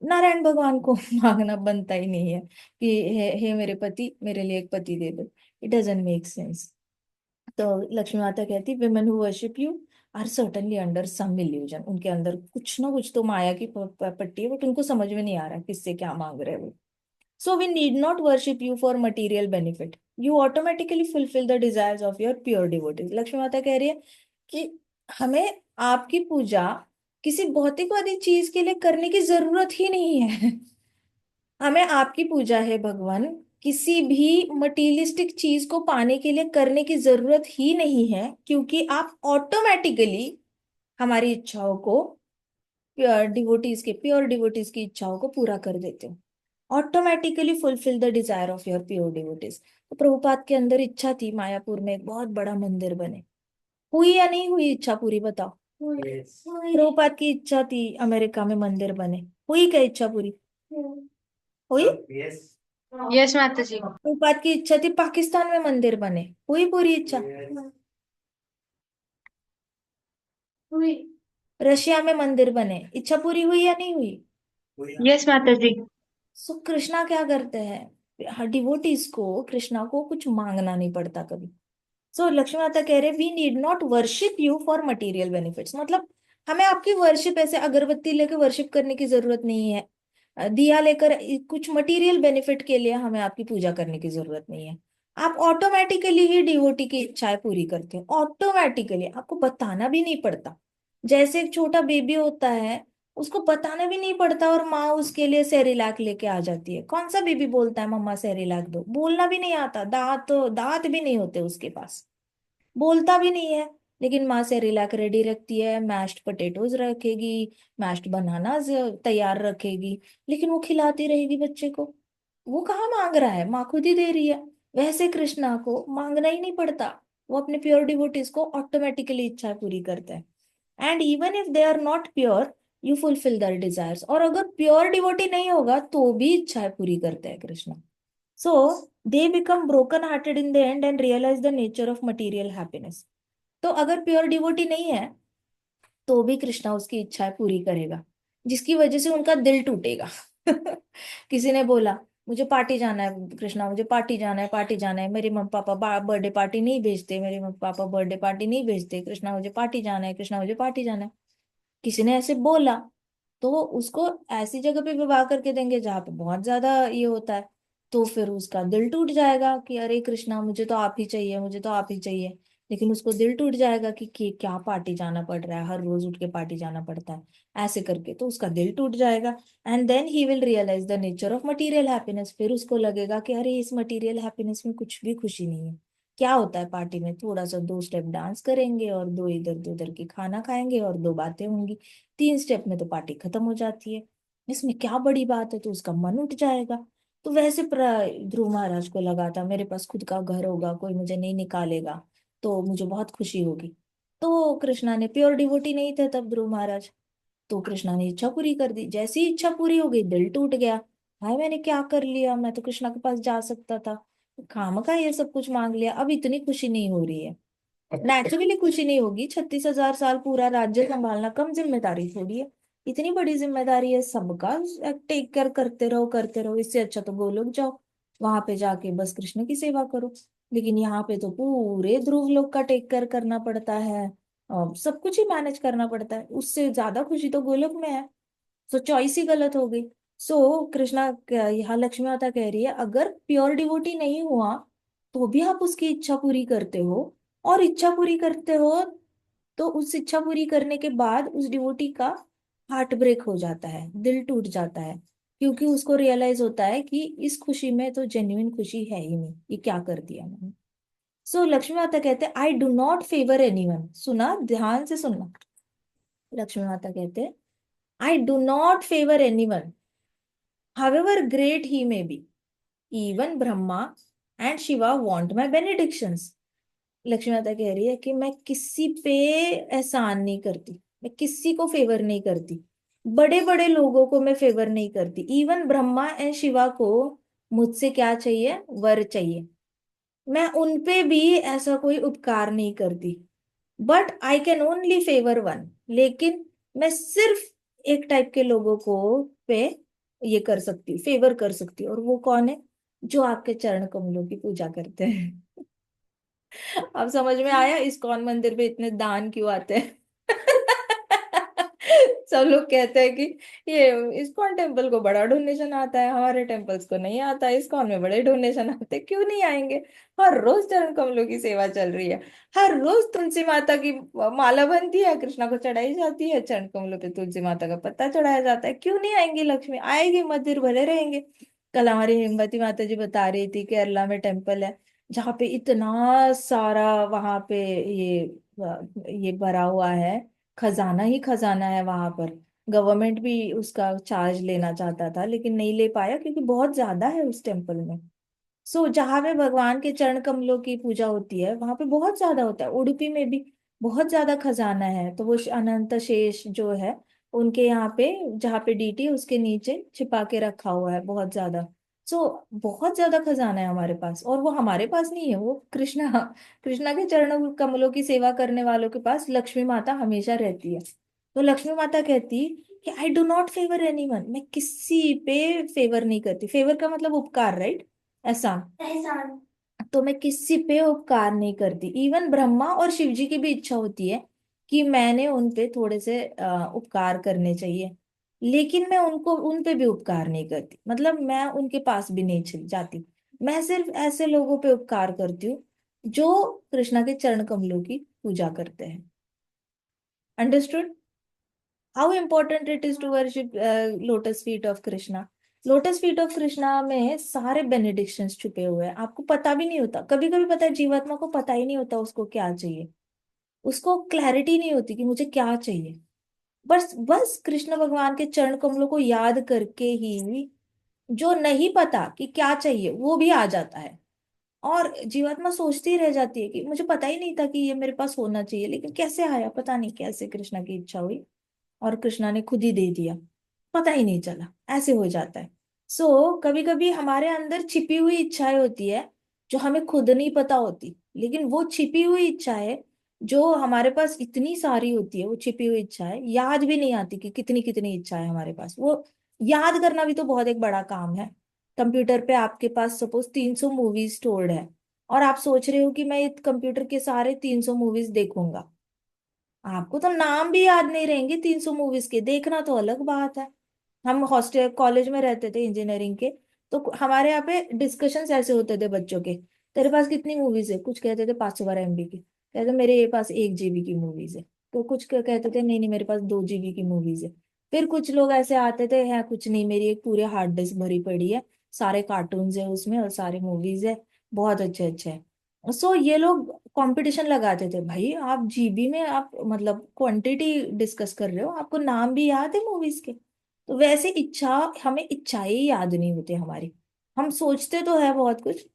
नारायण भगवान को मांगना बनता ही नहीं है कि हे मेरे पति मेरे लिए एक पति दे दो। It doesn't make sense. तो लक्ष्मी माता कहती women who worship you are certainly under some illusion. उनके अंदर कुछ ना कुछ तो माया की पट्टी है, बट उनको समझ में नहीं आ रहा किससे क्या मांग रहे हैं वो। So we need not worship you for material benefit, you automatically fulfil the desires of your pure devotees. Lakshmi माता कह रही है कि हमें आपकी पूजा किसी भौतिकवादी चीज के लिए करने की जरूरत ही नहीं है। हमें आपकी पूजा है भगवान किसी भी मटीरियलिस्टिक चीज को पाने के लिए करने की जरूरत ही नहीं है, क्योंकि आप ऑटोमेटिकली हमारी इच्छाओं को, प्योर डिवोटीज की इच्छाओं को पूरा कर देते हो। Automatically fulfil the desire of your pure devotees. तो प्रभुपाद के अंदर इच्छा थी मायापुर में एक बहुत बड़ा मंदिर बने। हुई या नहीं हुई इच्छा पूरी बताओ। प्रभुपाद की इच्छा थी अमेरिका में मंदिर बने। हुई क्या इच्छा पूरी? हुई। यस माता जी। प्रभुपाद की इच्छा थी पाकिस्तान में मंदिर बने। हुई पूरी इच्छा? हुई। रशिया में मंदिर बने, इच्छा पूरी हुई या नहीं हुई? यस माता जी। सो कृष्णा क्या करते हैं, डिवोटीज को कृष्णा को कुछ मांगना नहीं पड़ता कभी। सो लक्ष्मी माता कह रहे we need not worship you for material benefits. मतलब हमें आपकी वर्शिप ऐसे अगरबत्ती लेकर वर्शिप करने की जरूरत नहीं है, दिया लेकर कुछ मटेरियल बेनिफिट के लिए हमें आपकी पूजा करने की जरूरत नहीं है। आप ऑटोमेटिकली ही डिवोटी की इच्छाएं पूरी करते हो, ऑटोमेटिकली, आपको बताना भी नहीं पड़ता। जैसे एक छोटा बेबी होता है, उसको बताना भी नहीं पड़ता और माँ उसके लिए सेरिलैक लेके आ जाती है। कौन सा बेबी बोलता है मम्मा सेरिलैक दो? बोलना भी नहीं आता, दांत भी नहीं होते उसके पास, बोलता भी नहीं है। लेकिन माँ सेरेलैक रेडी रखती है, मैश्ड पोटेटोज रखेगी, मैश्ड बनाना तैयार रखेगी, लेकिन वो खिलाती रहेगी बच्चे को। वो कहाँ मांग रहा है, माँ खुद ही दे रही है। वैसे कृष्णा को मांगना ही नहीं पड़ता, वो अपने प्योर डिवोटीज को ऑटोमेटिकली इच्छा पूरी करते हैं। And even if they are not pure you fulfil their desires. और अगर प्योर डिवोटी नहीं होगा तो भी इच्छाएं पूरी करते हैं Krishna. So they become broken hearted in the end and realize the nature of material happiness. तो अगर प्योर डिवोटी नहीं है तो भी कृष्णा उसकी इच्छाएं पूरी करेगा, जिसकी वजह से उनका दिल टूटेगा। किसी ने बोला मुझे पार्टी जाना है कृष्णा, मुझे पार्टी जाना है, पार्टी जाना है, मेरे मम्मी पापा बर्थडे पार्टी नहीं भेजते, मेरे मम्मी पापा बर्थडे पार्टी नहीं भेजते, कृष्णा मुझे पार्टी जाना है, कृष्णा मुझे पार्टी जाना है। किसी ने ऐसे बोला तो उसको ऐसी जगह पे विवाह करके देंगे जहाँ पे बहुत ज्यादा ये होता है, तो फिर उसका दिल टूट जाएगा कि अरे कृष्णा मुझे तो आप ही चाहिए, मुझे तो आप ही चाहिए। लेकिन उसको दिल टूट जाएगा कि क्या पार्टी जाना पड़ रहा है, हर रोज उठ के पार्टी जाना पड़ता है ऐसे करके, तो उसका दिल टूट जाएगा। And then he will realise the nature of material happiness. फिर उसको लगेगा कि अरे इस मटीरियल हैप्पीनेस में कुछ भी खुशी नहीं है। क्या होता है पार्टी में, थोड़ा सा दो स्टेप डांस करेंगे और दो इधर दो उधर की खाना खाएंगे और दो बातें होंगी, 3 स्टेप में तो पार्टी खत्म हो जाती है। इसमें क्या बड़ी बात है, तो उसका मन उठ जाएगा। तो वैसे ध्रुव महाराज को लगा था मेरे पास खुद का घर होगा, कोई मुझे नहीं निकालेगा, तो मुझे बहुत खुशी होगी। तो कृष्णा ने, प्योर डिवोटी नहीं थे तब ध्रुव महाराज, तो कृष्णा ने इच्छा पूरी कर दी। जैसी इच्छा पूरी हो गई दिल टूट गया। भाई मैंने क्या कर लिया, मैं तो कृष्णा के पास जा सकता था, खामखा ये सब कुछ मांग लिया, अब इतनी खुशी नहीं हो रही है। नेचुरली खुशी नहीं होगी, 36,000 साल पूरा राज्य संभालना कम जिम्मेदारी थोड़ी है, इतनी बड़ी जिम्मेदारी है सबका। टेक केयर करते रहो, इससे अच्छा तो गोलोक जाओ, वहां पे जाके बस कृष्ण की सेवा करो। लेकिन यहाँ पे तो पूरे ध्रुव लोक का टेक केयर करना पड़ता है, सब कुछ ही मैनेज करना पड़ता है, उससे ज्यादा खुशी तो गोलोक में है। सो चॉइस ही गलत हो गई। सो कृष्णा यहाँ लक्ष्मी माता कह रही है अगर प्योर डिवोटी नहीं हुआ तो भी आप उसकी इच्छा पूरी करते हो, और इच्छा पूरी करते हो तो उस इच्छा पूरी करने के बाद उस डिवोटी का हार्ट ब्रेक हो जाता है, दिल टूट जाता है, क्योंकि उसको रियलाइज होता है कि इस खुशी में तो जेन्युइन खुशी है ही नहीं, ये क्या कर दिया मैंने। सो लक्ष्मी माता कहते हैं I do not favour anyone. सुना, ध्यान से सुनना। लक्ष्मी माता कहते हैं I do not favour anyone however great he may be, even Brahma and Shiva want my benedictions। Lakshmi माता कह रही है कि मैं किसी पे एहसान नहीं करती, मैं किसी को फेवर नहीं करती, बड़े बड़े लोगों को मैं फेवर नहीं करती। इवन ब्रह्मा एंड शिवा को मुझसे क्या चाहिए, वर चाहिए। मैं उनपे भी ऐसा कोई उपकार नहीं करती, but I can only favour one. लेकिन मैं सिर्फ एक टाइप के लोगों को पे ये कर सकती हूँ, फेवर कर सकती हूँ, और वो कौन है? जो आपके चरण कमलों की पूजा करते हैं। अब समझ में आया इस्कॉन मंदिर पे इतने दान क्यों आते हैं? सब लोग कहते हैं कि ये इस्कॉन टेम्पल को बड़ा डोनेशन आता है, हमारे टेम्पल्स को नहीं आता है, इस्कॉन में बड़े डोनेशन आते हैं, क्यों नहीं आएंगे? हर रोज चरण कमलों की सेवा चल रही है, हर रोज तुलसी माता की माला बनती है, कृष्णा को चढ़ाई जाती है, चरण कमलों पे तुलसी माता का पत्ता चढ़ाया जाता है, क्यों नहीं आएंगी? लक्ष्मी आएगी, मंदिर भरे रहेंगे। कल हमारी हेमवती माता जी बता रही थी केरला में टेम्पल है जहाँ पे इतना सारा वहां पे ये ये भरा हुआ है, खजाना ही खजाना है वहां पर। गवर्नमेंट भी उसका चार्ज लेना चाहता था लेकिन नहीं ले पाया क्योंकि बहुत ज्यादा है उस टेम्पल में। सो जहाँ पे भगवान के चरण कमलों की पूजा होती है वहां पे बहुत ज्यादा होता है, उडुपी में भी बहुत ज्यादा खजाना है। तो वो अनंत शेष जो है उनके यहाँ पे, जहाँ पे डीटी उसके नीचे छिपा के रखा हुआ है बहुत ज्यादा। सो बहुत ज्यादा खजाना है हमारे पास, और वो हमारे पास नहीं है, वो कृष्णा कृष्णा के चरण कमलों की सेवा करने वालों के पास लक्ष्मी माता हमेशा रहती है। तो लक्ष्मी माता कहती कि I do not favour anyone, मैं किसी पे फेवर नहीं करती। फेवर का मतलब उपकार, राइट? ऐसा। एहसान। तो मैं किसी पे उपकार नहीं करती। इवन ब्रह्मा और शिव जी की भी इच्छा होती है कि मैंने उन पे थोड़े से उपकार करने चाहिए, लेकिन मैं उनको उन पे भी उपकार नहीं करती, मतलब मैं उनके पास भी नहीं चली जाती। मैं सिर्फ ऐसे लोगों पे उपकार करती हूँ जो कृष्णा के चरण कमलों की पूजा करते हैं। Understood how important it is to worship lotus feet of Krishna? Lotus feet of Krishna में सारे बेनिडिक्शंस छुपे हुए हैं, आपको पता भी नहीं होता। कभी कभी पता है जीवात्मा को पता ही नहीं होता उसको क्या चाहिए, उसको क्लैरिटी नहीं होती कि मुझे क्या चाहिए। बस बस कृष्ण भगवान के चरण कमलों को याद करके ही जो नहीं पता कि क्या चाहिए वो भी आ जाता है। और जीवात्मा सोचती ही रह जाती है कि मुझे पता ही नहीं था कि ये मेरे पास होना चाहिए, लेकिन कैसे आया, पता नहीं कैसे कृष्णा की इच्छा हुई और कृष्णा ने खुद ही दे दिया, पता ही नहीं चला, ऐसे हो जाता है। कभी कभी हमारे अंदर छिपी हुई इच्छाएं होती है जो हमें खुद नहीं पता होती, लेकिन वो छिपी हुई इच्छाएं जो हमारे पास इतनी सारी होती है, वो छिपी हुई इच्छाएं याद भी नहीं आती कि कितनी कितनी इच्छाएं हमारे पास। वो याद करना भी तो बहुत एक बड़ा काम है। कंप्यूटर पे आपके पास सपोज 300 मूवीज स्टोर्ड है, और आप सोच रहे हो कि मैं इस कंप्यूटर के सारे 300 मूवीज देखूंगा। आपको तो नाम भी याद नहीं रहेंगे 300 मूवीज के, देखना तो अलग बात है। हम हॉस्टल कॉलेज में रहते थे इंजीनियरिंग के, तो हमारे यहाँ पे डिस्कशंस ऐसे होते थे बच्चों के, तेरे पास कितनी मूवीज है? कुछ कहते थे 512 MB की, कहते मेरे पास 1 GB की मूवीज है। तो कुछ कहते थे नहीं नहीं मेरे पास 2 GB की मूवीज है। फिर कुछ लोग ऐसे आते थे, है कुछ नहीं मेरी एक पूरे हार्ड डिस्क भरी पड़ी है, सारे कार्टून्स है उसमें और सारे मूवीज है, बहुत अच्छे अच्छे है। ये लोग कंपटीशन लगाते थे, भाई आप जीबी में आप मतलब क्वांटिटी डिस्कस कर रहे हो, आपको नाम भी याद है मूवीज के? तो वैसे इच्छा, हमें इच्छाएं ही याद नहीं होती हमारी। हम सोचते तो है बहुत कुछ,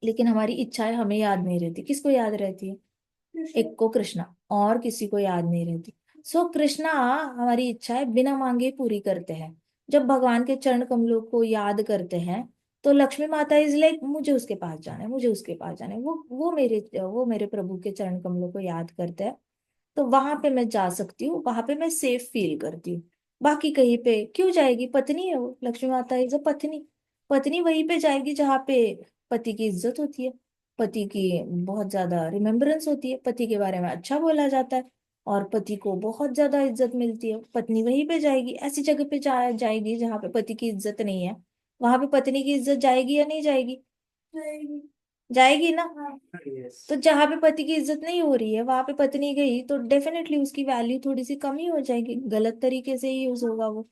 लेकिन हमारी इच्छाएं हमें याद नहीं रहती। किसको याद रहती है? एक को कृष्णा, और किसी को याद नहीं रहती। कृष्णा हमारी इच्छाएं बिना मांगे पूरी करते हैं। जब भगवान के चरण कमलों को याद करते हैं तो लक्ष्मी माता इज लाइक मुझे उसके पास जाना है, मुझे उसके पास जाना है। वो मेरे प्रभु के चरण कमलों को याद करते हैं, तो वहां पे मैं जा सकती हूँ, वहां पे मैं सेफ फील करती हूँ। बाकी कहीं पे क्यों जाएगी? पत्नी है वो, लक्ष्मी माता इज अ पत्नी। पत्नी वहीं पे जाएगी जहाँ पे पति की इज्जत होती है, पति की बहुत ज्यादा रिमेम्बरेंस होती है, पति के बारे में अच्छा बोला जाता है, और पति को बहुत ज्यादा इज्जत मिलती है। पत्नी वहीं पे जाएगी, ऐसी जगह पे जाएगी जहाँ पे पति की इज्जत नहीं है। वहां पे पत्नी की इज्जत जाएगी या नहीं जाएगी? जाएगी। जाएगी ना? तो जहां पे पति की इज्जत नहीं हो रही है वहां पे पत्नी गई तो डेफिनेटली उसकी वैल्यू थोड़ी सी कम ही हो जाएगी, गलत तरीके से ही यूज होगा वो।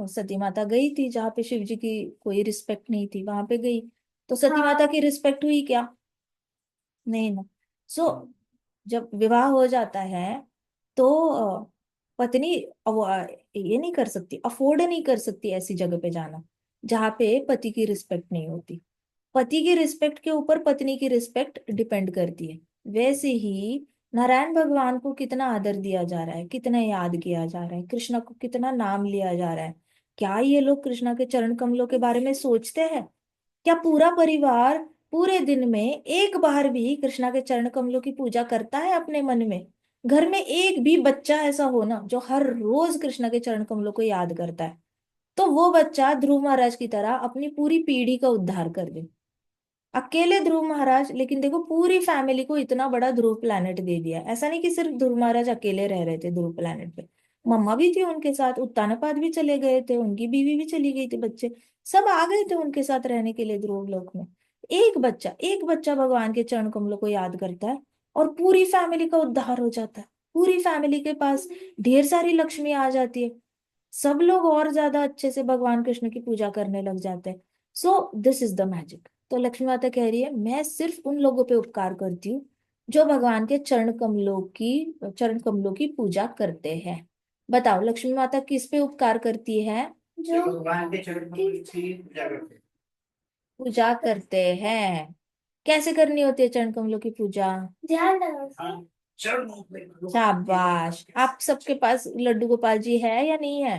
सती माता गई थी जहाँ पे शिव जी की कोई रिस्पेक्ट नहीं थी, वहां पे गई, तो सती माता की रिस्पेक्ट हुई क्या? नहीं ना। सो जब विवाह हो जाता है तो पत्नी ये नहीं कर सकती, अफोर्ड नहीं कर सकती ऐसी जगह पे जाना जहाँ पे पति की रिस्पेक्ट नहीं होती। पति की रिस्पेक्ट के ऊपर पत्नी की रिस्पेक्ट डिपेंड करती है। वैसे ही नारायण भगवान को कितना आदर दिया जा रहा है, कितना याद किया जा रहा है, कृष्णा को कितना नाम लिया जा रहा है। क्या ये लोग कृष्णा के चरण कमलों के बारे में सोचते हैं? क्या पूरा परिवार पूरे दिन में एक बार भी कृष्णा के चरण कमलों की पूजा करता है अपने मन में? घर में एक भी बच्चा ऐसा हो ना जो हर रोज कृष्णा के चरण कमलों को याद करता है, तो वो बच्चा ध्रुव महाराज की तरह अपनी पूरी पीढ़ी का उद्धार कर दे। अकेले ध्रुव महाराज, लेकिन देखो पूरी फैमिली को इतना बड़ा ध्रुव प्लैनेट दे दिया। ऐसा नहीं कि सिर्फ ध्रुव महाराज अकेले रह रहे थे ध्रुव प्लैनेट पे, मम्मा भी थी उनके साथ, उत्तानपाद भी चले गए थे, उनकी बीवी भी चली गई थी, बच्चे सब आ गए थे उनके साथ रहने के लिए ध्रुव लोक में। एक बच्चा भगवान के चरण कमलों को याद करता है और पूरी फैमिली का उद्धार हो जाता है। पूरी फैमिली के पास ढेर सारी लक्ष्मी आ जाती है। सब लोग और ज्यादा अच्छे से भगवान कृष्ण की पूजा करने लग जाते हैं। So this is the magic. तो लक्ष्मी माता कह रही है, मैं सिर्फ उन लोगों पे उपकार करती हूँ जो भगवान के चरण कमलों की पूजा करते हैं। बताओ लक्ष्मी माता किस पे उपकार करती है? जो भगवान के चरण कमलों की पूजा करते हैं। कैसे करनी होती है चरण कमलों की पूजा? ध्यान लगाओ। शाबाश। आप सबके पास लड्डू गोपाल जी है या नहीं है?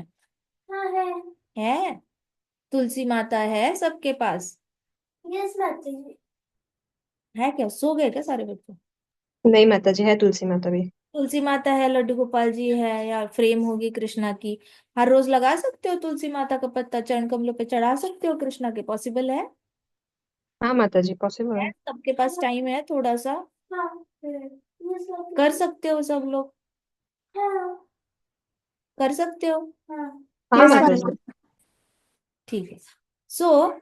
हाँ है। तुलसी माता है सबके पास? यस माता जी। है क्या, सो गए क्या सारे बच्चे? नहीं माता जी, है तुलसी माता भी। तुलसी माता है, लड्डू गोपाल जी है, या फ्रेम होगी कृष्णा की। हर रोज लगा सकते हो तुलसी माता का पत्ता, चरण कमलों पे चढ़ा सकते हो कृष्णा के, पॉसिबल है? हाँ माता जी, पॉसिबल है। सबके पास टाइम है थोड़ा सा? हाँ, कर सकते हो सब लोग? हाँ, कर सकते हो? हाँ। हाँ यस माता माता। जी। ठीक है। सो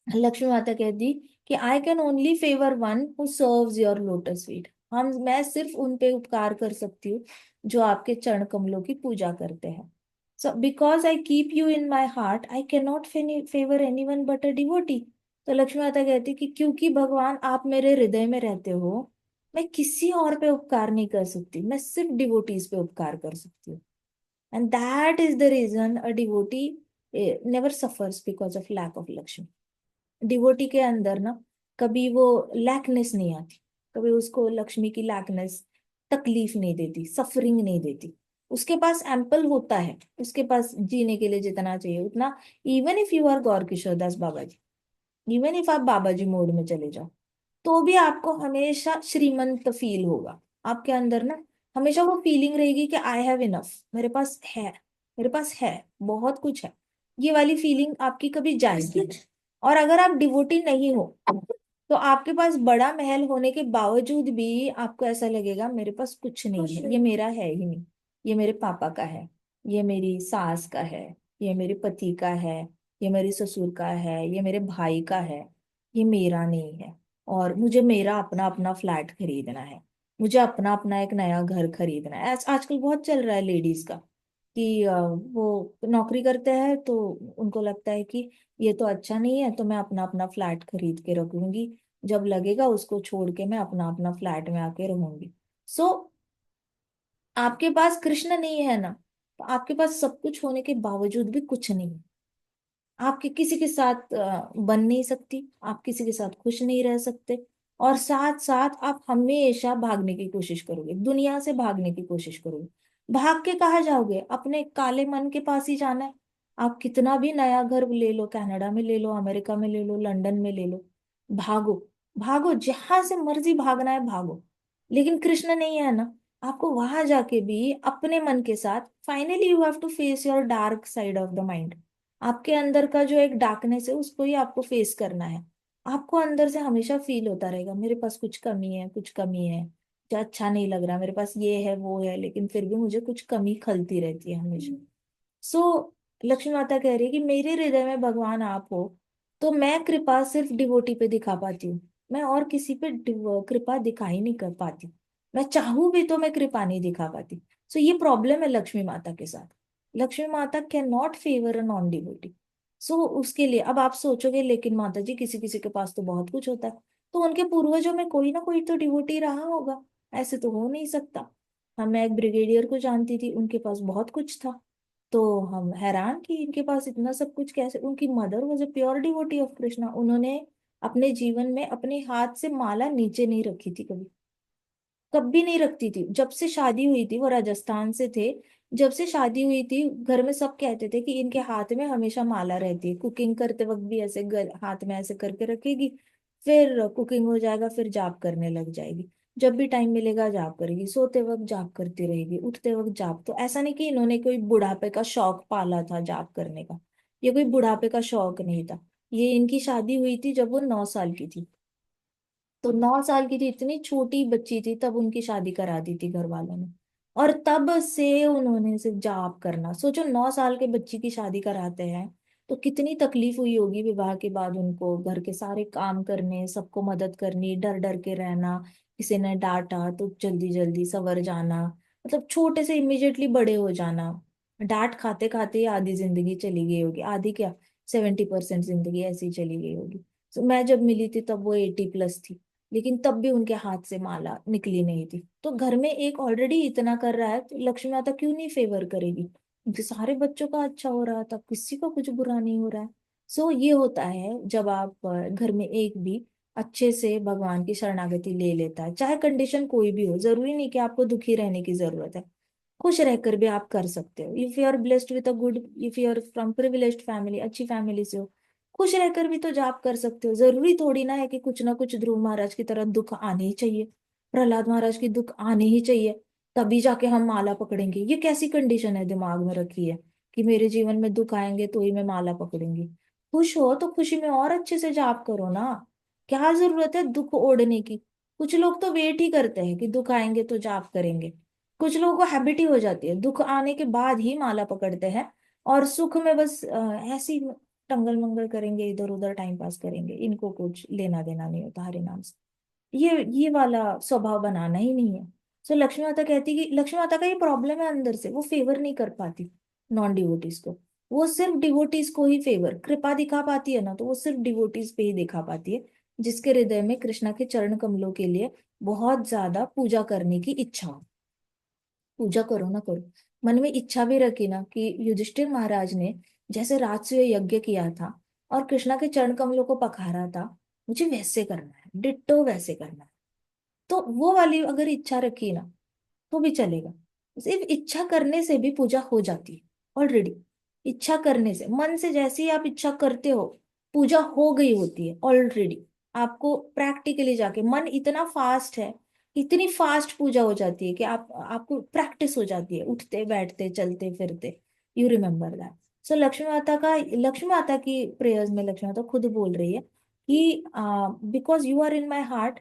लक्ष्मी माता कहती कि I can only favour one who serves your lotus feet. मैं सिर्फ उन पे उपकार कर सकती हूँ जो आपके चरण कमलों की पूजा करते हैं। So because I keep you in my heart I can not favour anyone but a devotee. तो लक्ष्मी माता कहती कि क्योंकि भगवान आप मेरे हृदय में रहते हो, मैं किसी और पे उपकार नहीं कर सकती, मैं सिर्फ डिवोटीज पे उपकार कर सकती हूँ। And that is the reason a devotee never suffers because of lack of Lakshmi. Devotee के अंदर ना कभी वो लैकनेस नहीं आती, कभी उसको लक्ष्मी की लैकनेस तकलीफ नहीं देती, सफरिंग नहीं देती। उसके पास एम्पल होता है, उसके पास जीने के लिए जितना चाहिए उतना। Even if you are Gaur Kishore Das Baba ji, even if आप बाबा जी मोड में चले जाओ, तो भी आपको हमेशा श्रीमंत फील होगा। आपके अंदर ना हमेशा वो फीलिंग रहेगी कि आई हैव इनफ, मेरे पास है, मेरे पास है, बहुत कुछ है। ये वाली फीलिंग आपकी कभी जाएगी। और अगर आप डिवोटी नहीं हो तो आपके पास बड़ा महल होने के बावजूद भी आपको ऐसा लगेगा मेरे पास कुछ नहीं है, ये मेरा है ही नहीं, ये मेरे पापा का है, ये मेरी सास का है, ये मेरे पति का है, ये मेरे ससुर का है, ये मेरे भाई का है, ये मेरा नहीं है। और मुझे मेरा अपना अपना फ्लैट खरीदना है, मुझे अपना अपना एक नया घर खरीदना है। आजकल बहुत चल रहा है लेडीज का कि वो नौकरी करते हैं तो उनको लगता है कि ये तो अच्छा नहीं है, तो मैं अपना अपना फ्लैट खरीद के रखूंगी, जब लगेगा उसको छोड़ के मैं अपना अपना फ्लैट में आके रहूंगी। सो आपके पास कृष्ण नहीं है ना, तो आपके पास सब कुछ होने के बावजूद भी कुछ नहीं है। आपके किसी के साथ बन नहीं सकती, आप किसी के साथ खुश नहीं रह सकते, और साथ साथ आप हमेशा भागने की कोशिश करोगे, दुनिया से भागने की कोशिश करोगे। भाग के कहाँ जाओगे? अपने काले मन के पास ही जाना है। आप कितना भी नया घर ले लो, कनाडा में ले लो, अमेरिका में ले लो, लंदन में ले लो, भागो, भागो जहां से मर्जी भागना है भागो। लेकिन कृष्ण नहीं है ना, आपको वहां जाके भी अपने मन के साथ finally you have to face your dark side of the mind. आपके अंदर का जो एक डार्कनेस है उसको ही आपको फेस करना है। आपको अंदर से हमेशा फील होता रहेगा मेरे पास कुछ कमी है, कुछ कमी है, जो अच्छा नहीं लग रहा, मेरे पास ये है वो है, लेकिन फिर भी मुझे कुछ कमी खलती रहती है हमेशा। सो लक्ष्मी माता कह रही है कि मेरे हृदय में भगवान आप हो, तो मैं कृपा सिर्फ डिवोटी पे दिखा पाती हूँ, मैं और किसी पे कृपा दिखाई नहीं कर पाती। मैं चाहूं भी तो मैं कृपा नहीं दिखा पाती। सो ये प्रॉब्लम है लक्ष्मी माता के साथ। Lakshmi Mata can not favour a non devotee. So उसके लिए अब आप सोचोगे लेकिन माता जी किसी किसी के पास तो बहुत कुछ होता है, तो उनके पूर्वजों में कोई ना कोई तो डिवोटी रहा होगा, ऐसे तो हो नहीं सकता। हाँ, मैं एक ब्रिगेडियर को जानती थी, उनके पास बहुत कुछ था, तो हम हैरान कि इनके पास इतना सब कुछ कैसे। उनकी mother was a pure devotee of Krishna, उन्होंने अपने जीवन में अपने हाथ से माला नीचे नहीं रखी थी कभी, कभी नहीं रखती थी। जब से शादी हुई थी, वो राजस्थान से थे, जब से शादी हुई थी घर में सब कहते थे कि इनके हाथ में हमेशा माला रहती है, कुकिंग करते वक्त भी ऐसे हाथ में ऐसे करके रखेगी, फिर कुकिंग हो जाएगा, फिर जाप करने लग जाएगी। जब भी टाइम मिलेगा जाप करेगी, सोते वक्त जाप करती रहेगी, उठते वक्त जाप। तो ऐसा नहीं कि इन्होंने कोई बुढ़ापे का शौक पाला था जाप करने का, ये कोई बुढ़ापे का शौक नहीं था। ये इनकी शादी हुई थी जब वो 9 साल की थी। तो 9 साल की थी, इतनी छोटी बच्ची थी तब उनकी शादी करा दी थी घर वालों ने। और तब से उन्होंने सिर्फ जाप करना, सोचो 9 साल के बच्ची की शादी कराते हैं तो कितनी तकलीफ हुई होगी विवाह के बाद उनको, घर के सारे काम करने, सबको मदद करनी, डर डर के रहना, किसी ने डांटा तो जल्दी जल्दी सवर जाना, मतलब छोटे से इमिजिएटली बड़े हो जाना। डांट खाते खाते ही आधी जिंदगी चली गई होगी, आधी क्या, 70% जिंदगी ऐसी चली गई होगी। तो मैं जब मिली थी तब वो 80+ थी, लेकिन तब भी उनके हाथ से माला निकली नहीं थी। तो घर में एक ऑलरेडी इतना कर रहा है तो लक्ष्मी माता क्यों नहीं फेवर करेगी? उनके सारे बच्चों का अच्छा हो रहा था, किसी का कुछ बुरा नहीं हो रहा है। सो ये होता है जब आप घर में एक भी अच्छे से भगवान की शरणागति ले लेता है, चाहे कंडीशन कोई भी हो, जरूरी नहीं कि आपको दुखी रहने की जरूरत है। खुश रहकर भी आप कर सकते हो। If you are blessed with a good, if you are from privileged family, अच्छी फैमिली से हो, खुश रहकर भी तो जाप कर सकते हो। जरूरी थोड़ी ना है कि कुछ ना कुछ ध्रुव महाराज की तरह दुख आने ही चाहिए, प्रहलाद महाराज की दुख आने ही चाहिए तभी जाके हम माला पकड़ेंगे। ये कैसी कंडीशन है दिमाग में रखी है कि मेरे जीवन में दुख आएंगे तो ही मैं माला पकड़ूंगी? खुश हो तो खुशी में और अच्छे से जाप करो ना, क्या जरूरत है दुख ओढ़ने की? कुछ लोग तो वेट ही करते हैं कि दुख आएंगे तो जाप करेंगे। कुछ लोगों को हैबिट ही हो जाती है, दुख आने के बाद ही माला पकड़ते हैं, और सुख में बस ऐसी टंगल मंगल करेंगे, इधर उधर टाइम पास करेंगे, इनको कुछ लेना देना नहीं होता हरे नाम से। ये वाला स्वभाव बनाना ही नहीं है। सो लक्ष्मी माता कहती कि लक्ष्मी माता का ये प्रॉब्लम है अंदर से, वो फेवर नहीं कर पाती नॉन डिवोटीज को। वो सिर्फ डिवोटीज को ही फेवर कृपा दिखा पाती है ना, तो वो सिर्फ डिवोटीज पे ही दिखा पाती है जिसके हृदय में कृष्णा के चरण कमलों के लिए बहुत ज्यादा पूजा करने की इच्छा हो। पूजा करो ना करो, मन में इच्छा भी रखी ना कि युधिष्ठिर महाराज ने जैसे राजसूय यज्ञ किया था और कृष्णा के चरण कमलों को पखारा था, मुझे वैसे करना है, डिट्टो वैसे करना है। तो वो वाली अगर इच्छा रखी ना तो भी चलेगा। सिर्फ इच्छा करने से भी पूजा हो जाती है ऑलरेडी। इच्छा करने से, मन से जैसे ही आप इच्छा करते हो, पूजा हो गई होती है ऑलरेडी। आपको प्रैक्टिकली जाके मन इतना फास्ट है, इतनी फास्ट पूजा हो जाती है कि आप आपको प्रैक्टिस हो जाती है, उठते बैठते चलते फिरते। You remember that. So Lakshmi Mata की प्रेयर्स में लक्ष्मी माता खुद बोल रही है कि because you are in my heart,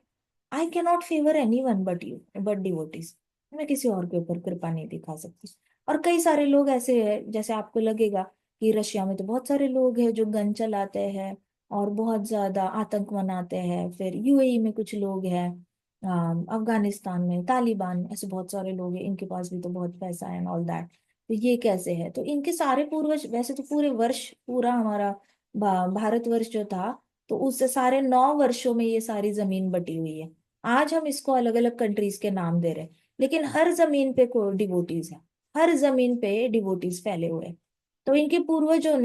I cannot favour anyone but you, but devotees. मैं किसी और के ऊपर कृपा नहीं दिखा सकती। और कई सारे लोग ऐसे हैं, जैसे आपको लगेगा कि रशिया में तो बहुत सारे लोग हैं जो गन चलाते हैं और बहुत ज्यादा आतंक मनाते हैं, फिर यूएई में कुछ लोग हैं, अफगानिस्तान में तालिबान, ऐसे बहुत सारे लोग हैं, इनके पास भी तो बहुत पैसा है एंड ऑल दैट। तो ये कैसे है? तो इनके सारे पूर्वज, वैसे तो पूरे वर्ष, पूरा हमारा भारतवर्ष जो था, तो उस सारे 9 वर्षों में ये सारी जमीन बटी हुई है। आज हम इसको अलग अलग कंट्रीज के नाम दे रहे हैं, लेकिन हर जमीन पे को डिवोटीज है, हर जमीन पे डिवोटीज फैले हुए हैं। तो इनके पूर्वजों